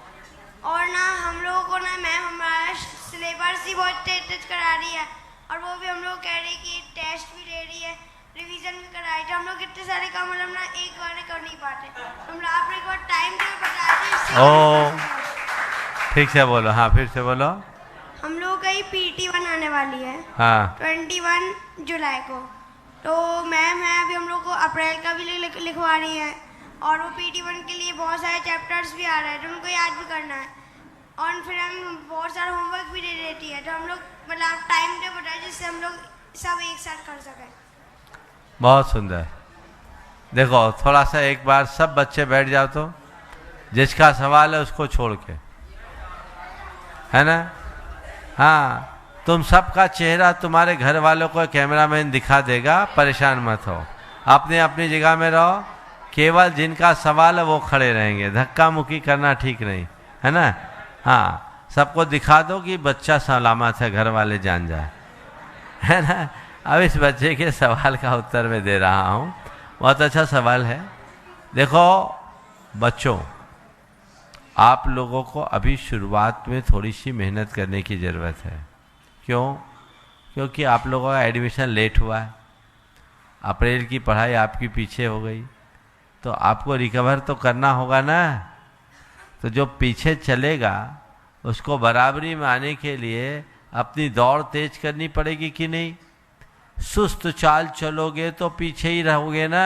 और ना हम लोगों को ना मैम हमारा सिलेबस ही बहुत तेज करा रही है, और वो भी हम लोग कह रही है कि टेस्ट भी ले रही है, रिवीजन भी कराई, तो हम लोग इतने सारे काम मतलब ना एक बार में कर नहीं पाते। हम लोग आपने एक बार टाइम टेबल बता दें। ओम। ठीक से बोलो। हाँ, फिर से बोलो। हम लोग का ही पीटी बनाने वाली है हाँ 21 जुलाई को, तो मैम है अभी हम लोग को अप्रैल का भी लिखवा रही है, और वो PT1 के लिए बहुत सारे चैप्टर्स भी आ रहे हैं तो उनको याद भी करना है, और फिर हम बहुत सारा होमवर्क भी दे देती है, तो हम लोग मतलब टाइम टेबल बताए जिससे हम लोग सब एक साथ कर सकें। बहुत सुंदर। देखो थोड़ा सा एक बार सब बच्चे बैठ जाओ, तो जिसका सवाल है उसको छोड़ के, है ना? हाँ, तुम सबका चेहरा तुम्हारे घर वालों को कैमरामैन दिखा देगा, परेशान मत हो। अपने अपनी जगह में रहो, केवल जिनका सवाल है वो खड़े रहेंगे, धक्का मुक्की करना ठीक नहीं, है ना? हाँ, सबको दिखा दो कि बच्चा सलामत है, घर वाले जान जाए, है ना? अब इस बच्चे के सवाल का उत्तर मैं दे रहा हूँ। बहुत अच्छा सवाल है। देखो बच्चों, आप लोगों को अभी शुरुआत में थोड़ी सी मेहनत करने की ज़रूरत है। क्यों? क्योंकि आप लोगों का एडमिशन लेट हुआ है, अप्रैल की पढ़ाई आपकी पीछे हो गई, तो आपको रिकवर तो करना होगा ना। तो जो पीछे चलेगा उसको बराबरी में आने के लिए अपनी दौड़ तेज करनी पड़ेगी कि नहीं? सुस्त चाल चलोगे तो पीछे ही रहोगे ना।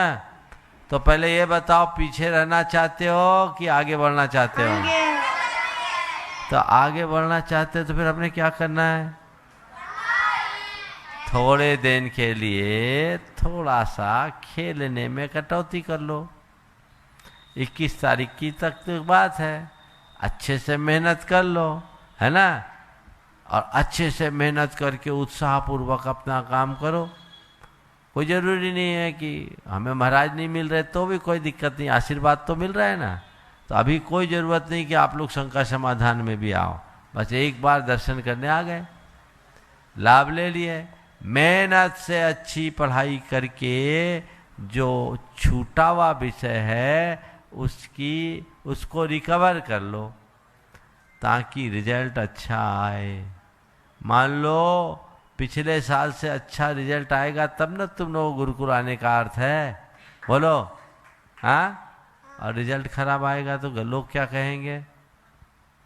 तो पहले ये बताओ, पीछे रहना चाहते हो कि आगे बढ़ना चाहते हो? तो आगे बढ़ना चाहते हो तो फिर हमने क्या करना है? थोड़े दिन के लिए थोड़ा सा खेलने में कटौती कर लो। 21 तारीख की तक तो बात है, अच्छे से मेहनत कर लो, है ना? और अच्छे से मेहनत करके उत्साहपूर्वक अपना काम करो। कोई ज़रूरी नहीं है कि हमें महाराज नहीं मिल रहे तो भी कोई दिक्कत नहीं, आशीर्वाद तो मिल रहा है ना। तो अभी कोई ज़रूरत नहीं कि आप लोग शंका समाधान में भी आओ, बस एक बार दर्शन करने आ गए, लाभ ले लिए। मेहनत से अच्छी पढ़ाई करके जो छूटा हुआ विषय है उसको रिकवर कर लो ताकि रिजल्ट अच्छा आए। मान लो पिछले साल से अच्छा रिजल्ट आएगा तब न तुम लोग गुरुकुल आने का अर्थ है, बोलो। हाँ, और रिजल्ट खराब आएगा तो लोग क्या कहेंगे?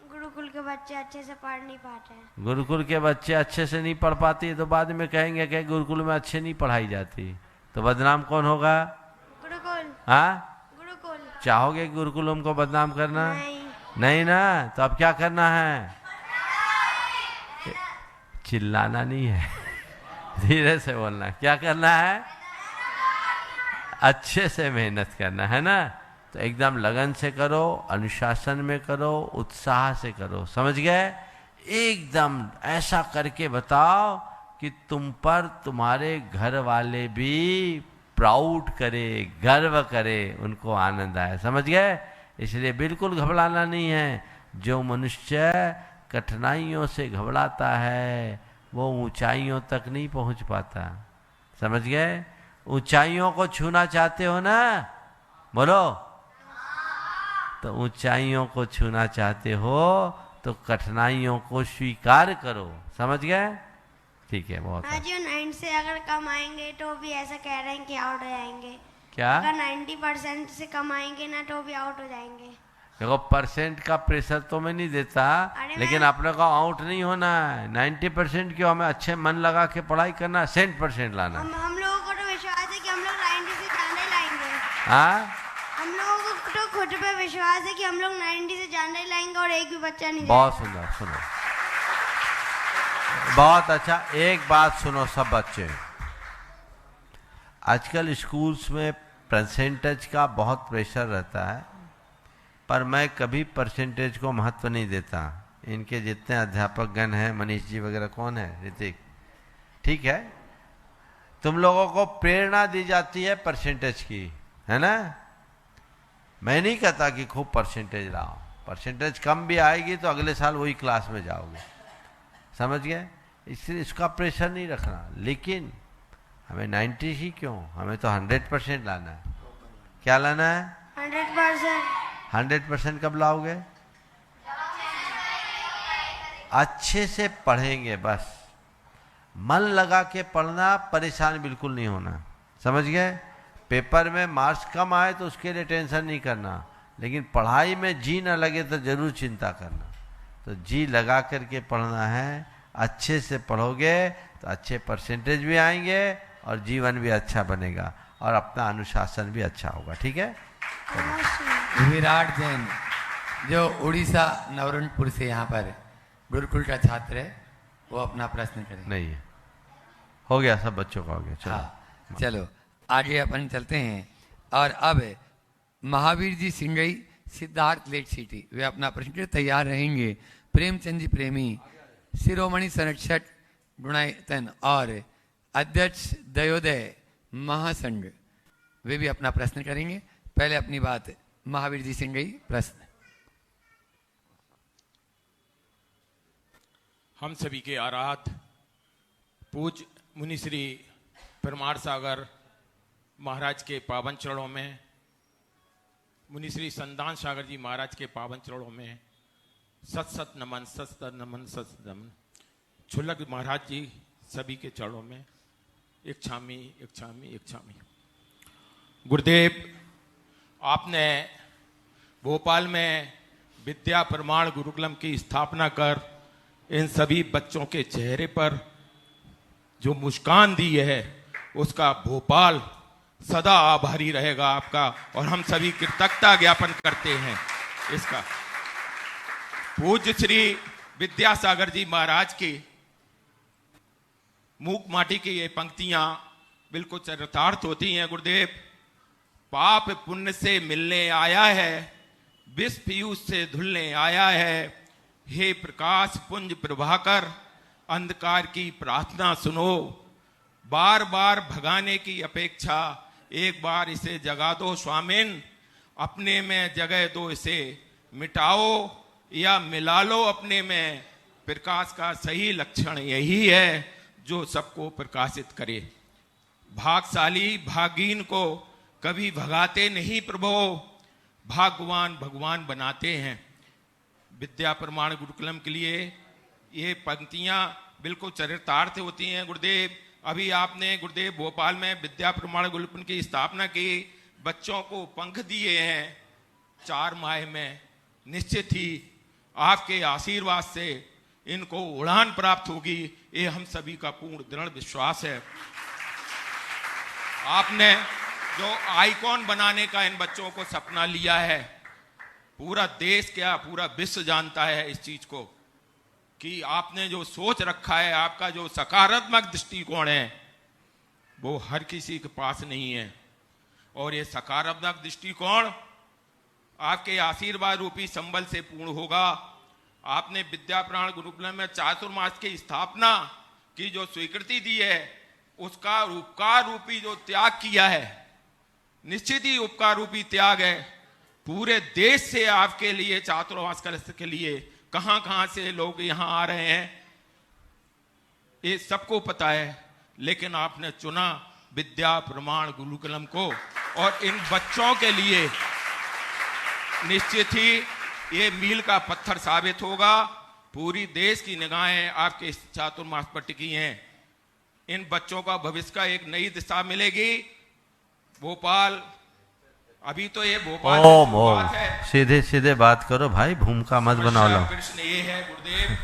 गुरुकुल के बच्चे अच्छे से पढ़ नहीं पाते हैं। गुरुकुल के बच्चे अच्छे से नहीं पढ़ पाते तो बाद में कहेंगे कि गुरुकुल में अच्छे नहीं पढ़ाई जाती, तो बदनाम कौन होगा? गुरुकुल। हाँ, गुरुकुल। चाहोगे गुरुकुल हमको बदनाम करना? नहीं ना। तो अब क्या करना है? चिल्लाना नहीं है, धीरे से बोलना। क्या करना है? अच्छे से मेहनत करना है ना। तो एकदम लगन से करो, अनुशासन में करो, उत्साह से करो, समझ गए? एकदम ऐसा करके बताओ कि तुम पर तुम्हारे घर वाले भी प्राउड करे, गर्व करे, उनको आनंद आए, समझ गए? इसलिए बिल्कुल घबराना नहीं है। जो मनुष्य कठिनाइयों से घबराता है वो ऊंचाइयों तक नहीं पहुंच पाता, समझ गए? ऊंचाइयों को छूना चाहते हो ना, बोलो। तो ऊंचाइयों को छूना चाहते हो तो कठिनाइयों को स्वीकार करो, समझ गए? ठीक है, बहुत हाँ जी। 9 से अगर कम आएंगे तो भी ऐसा कह रहे हैं कि आउट हो जाएंगे। क्या? अगर 90% से कम आएंगे ना तो भी आउट हो जाएंगे। देखो परसेंट का प्रेशर तो मैं नहीं देता, लेकिन अपने को आउट नहीं होना है। 90% क्यों, हमें अच्छे मन लगा के पढ़ाई करना, 100% लाना। हम लोगों को तो विश्वास है कि हम लोग 90 से ज्यादा ही लाएंगे। हाँ, हम लोगों को तो खुद पे विश्वास है कि हम लोग 90 से ज्यादा ही लाएंगे और एक भी बच्चा नहीं बहुत सुंदर। सुनो, बहुत अच्छा। एक बात सुनो सब बच्चे, आजकल स्कूल्स में परसेंटेज का बहुत प्रेशर रहता है। पर मैं कभी परसेंटेज को महत्व नहीं देता। इनके जितने अध्यापक गण हैं, मनीष जी वगैरह, कौन है, ऋतिक, ठीक है, तुम लोगों को प्रेरणा दी जाती है परसेंटेज की, है ना। मैं नहीं कहता कि खूब परसेंटेज लाओ, परसेंटेज कम भी आएगी तो अगले साल वही क्लास में जाओगे, समझ गए। इसलिए इसका प्रेशर नहीं रखना। लेकिन हमें 90 ही क्यों, हमें तो 100% लाना है। क्या लाना है? 100%। 100% कब लाओगे? अच्छे से पढ़ेंगे, बस मन लगा के पढ़ना, परेशान बिल्कुल नहीं होना, समझ गए। पेपर में मार्क्स कम आए तो उसके लिए टेंशन नहीं करना, लेकिन पढ़ाई में जी न लगे तो जरूर चिंता करना। तो जी लगा करके पढ़ना है, अच्छे से पढ़ोगे तो अच्छे परसेंटेज भी आएंगे और जीवन भी अच्छा बनेगा और अपना अनुशासन भी अच्छा होगा, ठीक है। विराट जैन जो उड़ीसा नवरंगपुर से यहाँ पर गुरुकुल का छात्र है, वो अपना प्रश्न करें। नहीं है, हो गया, सब बच्चों का हो गया। चलो हाँ, चलो आगे अपन चलते हैं। और अब महावीर जी सिंगई, सिद्धार्थ लेट सिटी, वे अपना प्रश्न तैयार रहेंगे। प्रेमचंद जी प्रेमी, शिरोमणि संरक्षक गुणायतन और अध्यक्ष दयोदय महासंघ, वे भी अपना प्रश्न करेंगे। पहले अपनी बात महावीर जी सिंगई, प्रश्न। हम सभी के आराध पूज्य मुनि श्री परमार सागर महाराज के पावन चरणों में, मुनि श्री संदान सागर जी महाराज के पावन चरणों में सत सत नमन, सत सत नमन, सत सत नमन। छुल्लक महाराज जी सभी के चरणों में एक छामी, एक छामी, एक छामी। गुरुदेव, आपने भोपाल में विद्या प्रमाण गुरुकुलम की स्थापना कर इन सभी बच्चों के चेहरे पर जो मुस्कान दी है, उसका भोपाल सदा आभारी रहेगा आपका, और हम सभी कृतज्ञता ज्ञापन करते हैं इसका। पूज्य श्री विद्यासागर जी महाराज की मूक माटी की ये पंक्तियां बिल्कुल चरितार्थ होती हैं। गुरुदेव, पाप पुण्य से मिलने आया है, विष पीयूष से धुलने आया है, हे प्रकाश पुंज प्रभाकर अंधकार की प्रार्थना सुनो, बार बार भगाने की अपेक्षा एक बार इसे जगा दो स्वामिन, अपने में जगह दो, इसे मिटाओ या मिला लो अपने में। प्रकाश का सही लक्षण यही है जो सबको प्रकाशित करे। भागशाली भागीन को कभी भगाते नहीं प्रभु, भागवान भगवान बनाते हैं। विद्या प्रमाण गुरुकुलम के लिए ये पंक्तियां बिल्कुल चरितार्थ होती हैं। गुरुदेव, अभी आपने गुरुदेव भोपाल में विद्या प्रमाण गुरुकुलम की स्थापना की, बच्चों को पंख दिए हैं 4 माह में। निश्चित ही आपके आशीर्वाद से इनको उड़ान प्राप्त होगी, ये हम सभी का पूर्ण दृढ़ विश्वास है। आपने जो आइकॉन बनाने का इन बच्चों को सपना लिया है, पूरा देश क्या पूरा विश्व जानता है इस चीज को, कि आपने जो सोच रखा है, आपका जो सकारात्मक दृष्टिकोण है, वो हर किसी के पास नहीं है। और ये सकारात्मक दृष्टिकोण आपके आशीर्वाद रूपी संबल से पूर्ण होगा। आपने विद्या प्रमाण गुरुकुलम में चातुर्मास की स्थापना की जो स्वीकृति दी है, उसका उपकार रूपी जो त्याग किया है, निश्चित ही उपकार रूपी त्याग है। पूरे देश से आपके लिए चातुर्मास कलश के लिए कहां कहां से लोग यहां आ रहे हैं, ये सबको पता है। लेकिन आपने चुना विद्या प्रमाण गुरुकुलम को, और इन बच्चों के लिए निश्चित ही ये मील का पत्थर साबित होगा। पूरी देश की निगाहें आपके इस चातुर्मास पर टिकी हैं। इन बच्चों का भविष्य का एक नई दिशा मिलेगी। भोपाल, अभी तो ये भोपाल ओम ओम, सीधे सीधे बात करो भाई, भूमिका मत बनाओ लो। प्रश्न ये है गुरुदेव,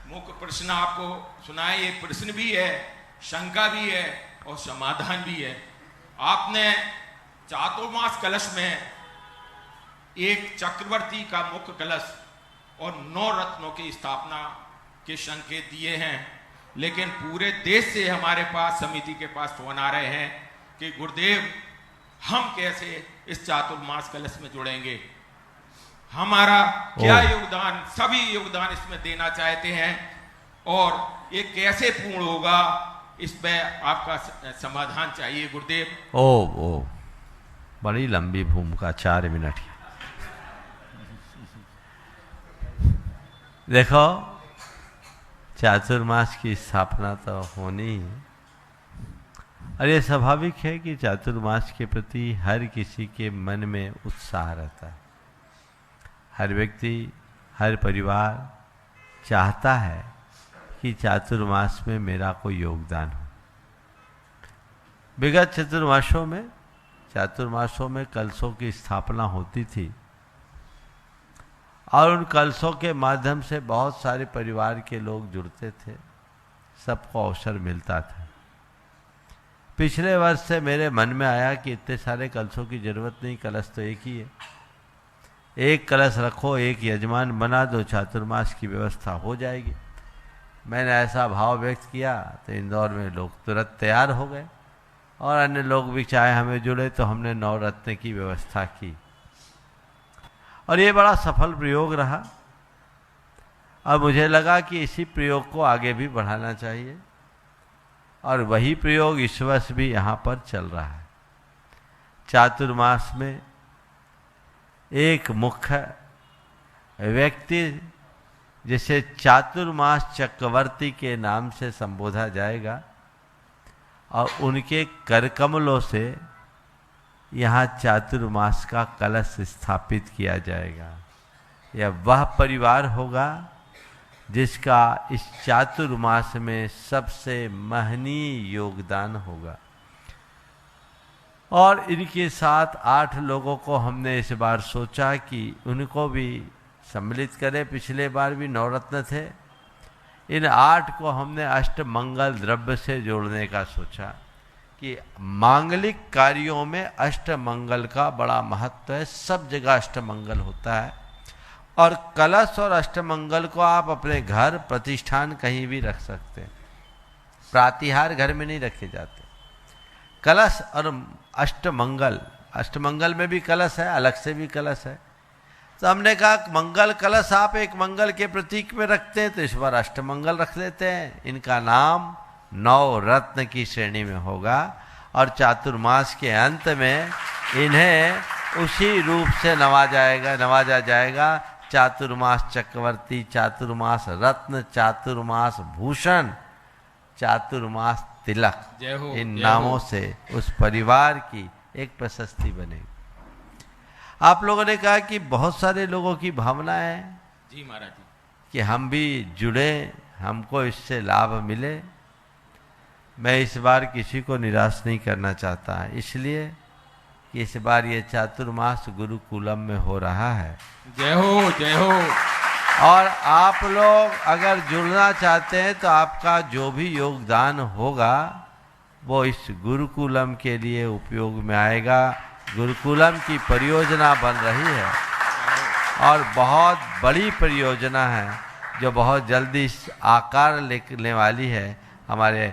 मुख्य प्रश्न आपको सुनाए, ये प्रश्न भी है, शंका भी है और समाधान भी है। आपने चातुर्मास कलश में एक चक्रवर्ती का मुख्य कलश और 9 रत्नों की स्थापना के संकेत दिए हैं, लेकिन पूरे देश से हमारे पास समिति के पास फोन आ रहे हैं कि गुरुदेव हम कैसे इस चातुर्मास कलश में जुड़ेंगे। हमारा क्या योगदान, सभी योगदान इसमें देना चाहते हैं और ये कैसे पूर्ण होगा, इस पे आपका समाधान चाहिए गुरुदेव। ओ बड़ी लंबी भूमिका, 4 मिनट की। देखो, चातुर्मास की स्थापना तो होनी है और ये स्वाभाविक है कि चातुर्मास के प्रति हर किसी के मन में उत्साह रहता है। हर व्यक्ति, हर परिवार चाहता है कि चातुर्मास में मेरा कोई योगदान हो। विगत चातुर्मासों में कलशों की स्थापना होती थी और उन कलशों के माध्यम से बहुत सारे परिवार के लोग जुड़ते थे, सबको अवसर मिलता था। पिछले वर्ष से मेरे मन में आया कि इतने सारे कलशों की जरूरत नहीं, कलश तो एक ही है, एक कलश रखो, एक यजमान बना दो, चातुर्मास की व्यवस्था हो जाएगी। मैंने ऐसा भाव व्यक्त किया तो इंदौर में लोग तुरंत तैयार हो गए और अन्य लोग भी चाहे हमें जुड़े, तो हमने नवरत्न की व्यवस्था की और ये बड़ा सफल प्रयोग रहा। और मुझे लगा कि इसी प्रयोग को आगे भी बढ़ाना चाहिए और वही प्रयोग इस वर्ष भी यहाँ पर चल रहा है। चातुर्मास में एक मुख्य व्यक्ति जिसे चातुर्मास चक्रवर्ती के नाम से संबोधा जाएगा और उनके करकमलों से यहाँ चातुर्मास का कलश स्थापित किया जाएगा। यह वह परिवार होगा जिसका इस चातुर्मास में सबसे महनीय योगदान होगा। और इनके साथ 8 लोगों को हमने इस बार सोचा कि उनको भी सम्मिलित करें। पिछले बार भी नवरत्न थे, इन 8 को हमने अष्टमंगल द्रव्य से जोड़ने का सोचा कि मांगलिक कार्यों में अष्टमंगल का बड़ा महत्व है। सब जगह अष्टमंगल होता है और कलश और अष्टमंगल को आप अपने घर, प्रतिष्ठान कहीं भी रख सकते हैं। प्रातिहार घर में नहीं रखे जाते। कलश और अष्टमंगल में भी कलश है, अलग से भी कलश है। तो हमने कहा मंगल कलश आप एक मंगल के प्रतीक में रखते हैं, तो इस बार अष्टमंगल रख लेते हैं। इनका नाम 9 रत्न की श्रेणी में होगा और चातुर्मास के अंत में इन्हें उसी रूप से नवाजा जाएगा। चातुर्मास चक्रवर्ती, चातुर्मास रत्न, चातुर्मास भूषण, चातुर्मास तिलक, इन नामों से उस परिवार की एक प्रशस्ति बनेगी। आप लोगों ने कहा कि बहुत सारे लोगों की भावना है जी महाराज जी कि हम भी जुड़े, हमको इससे लाभ मिले। मैं इस बार किसी को निराश नहीं करना चाहता, इसलिए कि इस बार ये चातुर्मास गुरुकुलम में हो रहा है। जय हो, जय हो। और आप लोग अगर जुड़ना चाहते हैं तो आपका जो भी योगदान होगा वो इस गुरुकुलम के लिए उपयोग में आएगा। गुरुकुलम की परियोजना बन रही है और बहुत बड़ी परियोजना है जो बहुत जल्दी आकार लेने वाली है। हमारे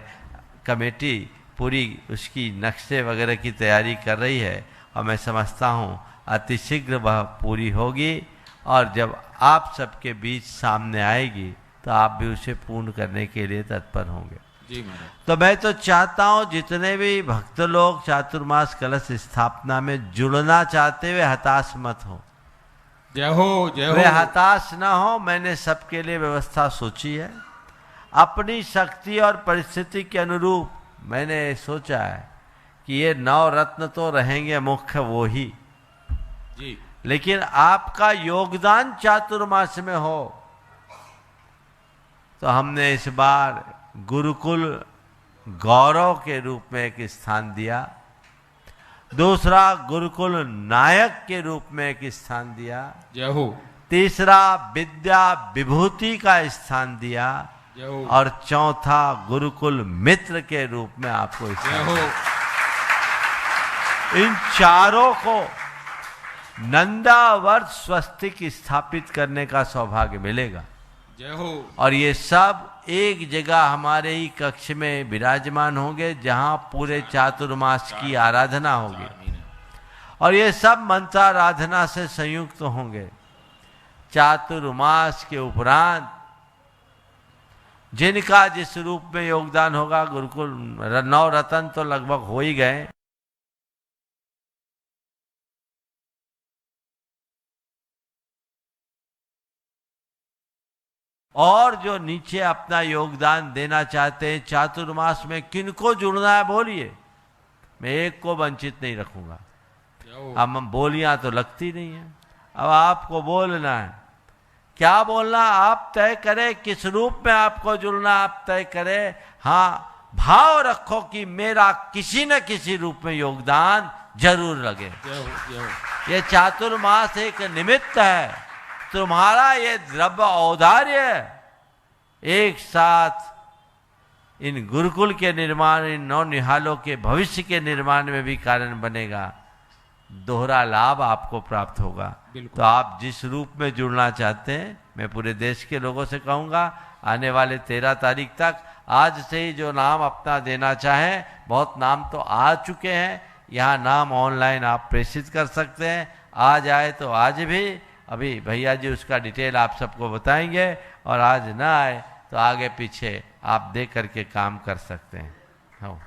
कमेटी पूरी उसकी नक्शे वगैरह की तैयारी कर रही है और मैं समझता हूँ अतिशीघ्र वह पूरी होगी और जब आप सबके बीच सामने आएगी तो आप भी उसे पूर्ण करने के लिए तत्पर होंगे। जी महाराज। तो मैं तो चाहता हूँ जितने भी भक्त लोग चातुर्मास कलश स्थापना में जुड़ना चाहते हुए हताश मत हो। जय हो, जय हो। वे हताश ना हो। मैंने सबके लिए व्यवस्था सोची है। अपनी शक्ति और परिस्थिति के अनुरूप मैंने सोचा है कि ये 9 रत्न तो रहेंगे मुख्य वो ही जी, लेकिन आपका योगदान चातुर्मास में हो तो हमने इस बार गुरुकुल गौरव के रूप में एक स्थान दिया। दूसरा गुरुकुल नायक के रूप में एक स्थान दिया। जय हो। तीसरा विद्या विभूति का स्थान दिया जय हो। और चौथा गुरुकुल मित्र के रूप में आपको जय स्थान हो। दिया। इन चारों को नंदावर्त स्वस्तिक स्थापित करने का सौभाग्य मिलेगा। जय हो। और ये सब एक जगह हमारे ही कक्ष में विराजमान होंगे जहां पूरे चातुर्मास की आराधना होगी और ये सब मंत्राराधना से संयुक्त होंगे। चातुर्मास के उपरांत जिनका जिस रूप में योगदान होगा, गुरुकुल 9 रत्न तो लगभग हो ही गए। और जो नीचे अपना योगदान देना चाहते हैं चातुर्मास में, किनको जुड़ना है बोलिए, मैं एक को वंचित नहीं रखूंगा। अब हम बोलियां तो लगती नहीं है, अब आपको बोलना है। क्या बोलना आप तय करें, किस रूप में आपको जुड़ना आप तय करें। हाँ, भाव रखो कि मेरा किसी न किसी रूप में योगदान जरूर लगे। ये चातुर्मास एक निमित्त है, तुम्हारा ये द्रव्य औदार्य एक साथ इन गुरुकुल के निर्माण, इन 9 निहालों के भविष्य के निर्माण में भी कारण बनेगा। दोहरा लाभ आपको प्राप्त होगा। तो आप जिस रूप में जुड़ना चाहते हैं, मैं पूरे देश के लोगों से कहूँगा, आने वाले 13 तारीख तक आज से ही जो नाम अपना देना चाहें, बहुत नाम तो आ चुके हैं, यहाँ नाम ऑनलाइन आप प्रेषित कर सकते हैं। आज आए तो आज भी, अभी भैया जी उसका डिटेल आप सबको बताएंगे, और आज ना आए तो आगे पीछे आप दे करके काम कर सकते हैं। हाँ,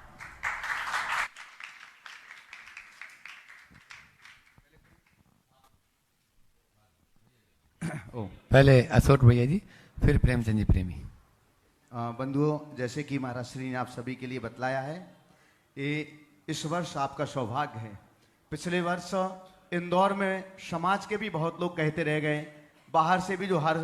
पहले अशोक भैया जी, फिर प्रेमचंद जी प्रेमी। बंधुओं, जैसे कि महाराज श्री ने आप सभी के लिए बतलाया है, ये इस वर्ष आपका सौभाग्य है। पिछले वर्ष इंदौर में समाज के भी बहुत लोग कहते रह गए, बाहर से भी जो हर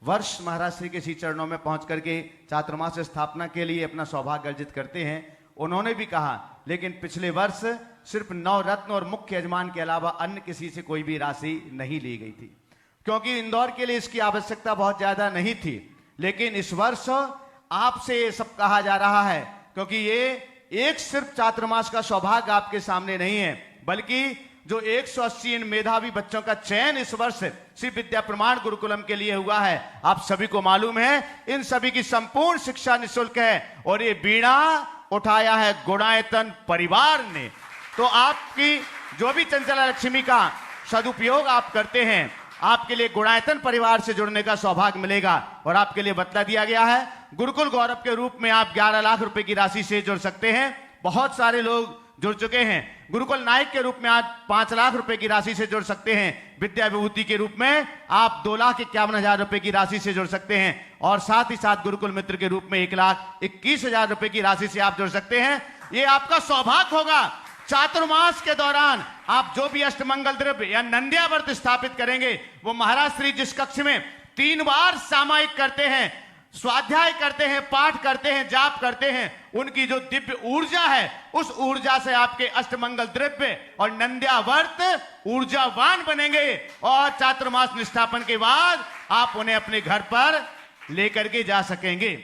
वर्ष महाराज श्री के श्री चरणों में पहुंच करके चातुर्मास स्थापना के लिए अपना सौभाग्य अर्जित करते हैं, उन्होंने भी कहा, लेकिन पिछले वर्ष सिर्फ 9 रत्न और मुख्य यजमान के अलावा अन्य किसी से कोई भी राशि नहीं ली गई थी, क्योंकि इंदौर के लिए इसकी आवश्यकता बहुत ज्यादा नहीं थी। लेकिन इस वर्ष आपसे ये सब कहा जा रहा है, क्योंकि ये एक सिर्फ चातुर्मास का सौभाग्य आपके सामने नहीं है, बल्कि जो 180 इन मेधावी बच्चों का चयन इस वर्ष श्री विद्या प्रमाण गुरुकुलम के लिए हुआ है। आप सभी को मालूम है, इन सभी की संपूर्ण शिक्षा निःशुल्क है, और ये बीड़ा उठाया है गुणायतन परिवार ने। तो आपकी जो भी चंचला लक्ष्मी का सदुपयोग आप करते हैं, आपके लिए गुणायतन परिवार से जुड़ने का सौभाग्य मिलेगा। और आपके लिए बतला दिया गया है, गुरुकुल गौरव के रूप में आप 11 लाख रुपए की राशि से जुड़ सकते हैं। बहुत सारे लोग जुड़ चुके हैं। गुरुकुल नायक के रूप में आज 5 लाख रुपए की राशि से जुड़ सकते हैं। विद्या विभूति के रूप में आप 2,51,000 रुपए की राशि से जुड़ सकते हैं, और साथ ही साथ गुरुकुल मित्र के रूप में 1,21,000 रुपए की राशि से आप जुड़ सकते हैं। ये आपका सौभाग्य होगा। चातुर्मास के दौरान आप जो भी अष्टमंगल द्रव्य या नंद्यावर्त स्थापित करेंगे, वो महाराज श्री जिस कक्ष में 3 बार सामायिक करते हैं, स्वाध्याय करते हैं, पाठ करते हैं, जाप करते हैं, उनकी जो दिव्य ऊर्जा है, उस ऊर्जा से आपके अष्टमंगल द्रव्य और नंद्यावर्त ऊर्जावान बनेंगे, और चातुर्मास निष्ठापन के बाद आप उन्हें अपने घर पर लेकर के जा सकेंगे।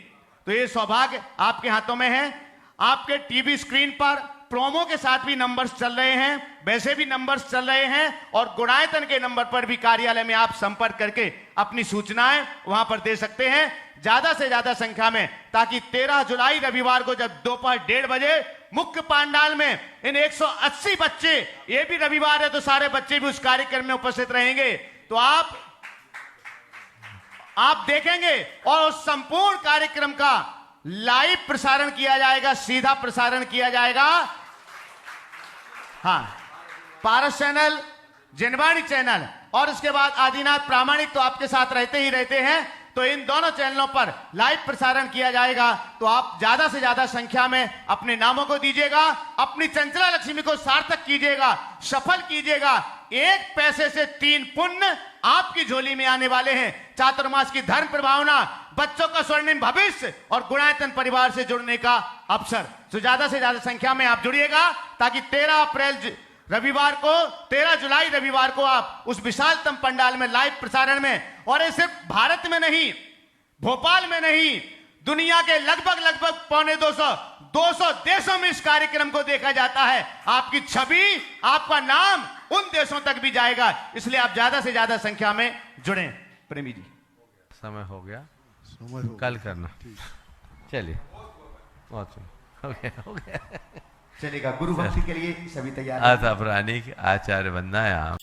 तो ये सौभाग्य आपके हाथों में है। आपके टीवी स्क्रीन पर प्रोमो के साथ भी नंबर्स चल रहे हैं, वैसे भी नंबर्स चल रहे हैं, और गुणायतन के नंबर पर भी कार्यालय में आप संपर्क करके अपनी सूचनाएं वहां पर दे सकते हैं, ज्यादा से ज्यादा संख्या में, ताकि 13 जुलाई रविवार को जब दोपहर 1:30 बजे मुख्य पांडाल में इन 180 बच्चे, ये भी रविवार है तो सारे बच्चे भी उस कार्यक्रम में उपस्थित रहेंगे, तो आप देखेंगे, और उस संपूर्ण कार्यक्रम का लाइव प्रसारण किया जाएगा, सीधा प्रसारण किया जाएगा। हाँ, पारस चैनल, जिनवाणी चैनल, और उसके बाद आदिनाथ प्रामाणिक तो आपके साथ रहते ही रहते हैं, तो इन दोनों चैनलों पर लाइव प्रसारण किया जाएगा। तो आप ज्यादा से ज्यादा संख्या में अपने नामों को दीजिएगा, अपनी चंचला लक्ष्मी को सार्थक कीजिएगा, सफल कीजिएगा। 1 पैसे से 3 पुण्य आपकी झोली में आने वाले हैं। चातुर्मास की धर्म प्रभावना, बच्चों का स्वर्णिम भविष्य और गुणायतन परिवार से जुड़ने का अवसर। तो ज्यादा से ज्यादा संख्या में आप जुड़िएगा, ताकि 13 जुलाई रविवार को आप उस विशालतम पंडाल में लाइव प्रसारण में, और ये सिर्फ भारत में नहीं, भोपाल में नहीं, दुनिया के लगभग 200 देशों में इस कार्यक्रम को देखा जाता है। आपकी छवि, आपका नाम उन देशों तक भी जाएगा, इसलिए आप ज्यादा से ज्यादा संख्या में जुड़े। प्रेमी जी, समय हो गया, कल करना। चलिए, बहुत हो गया। चलेगा। गुरु भक्ति के लिए सभी तैयार। अथ प्राणिक आचार्य बनना है आप।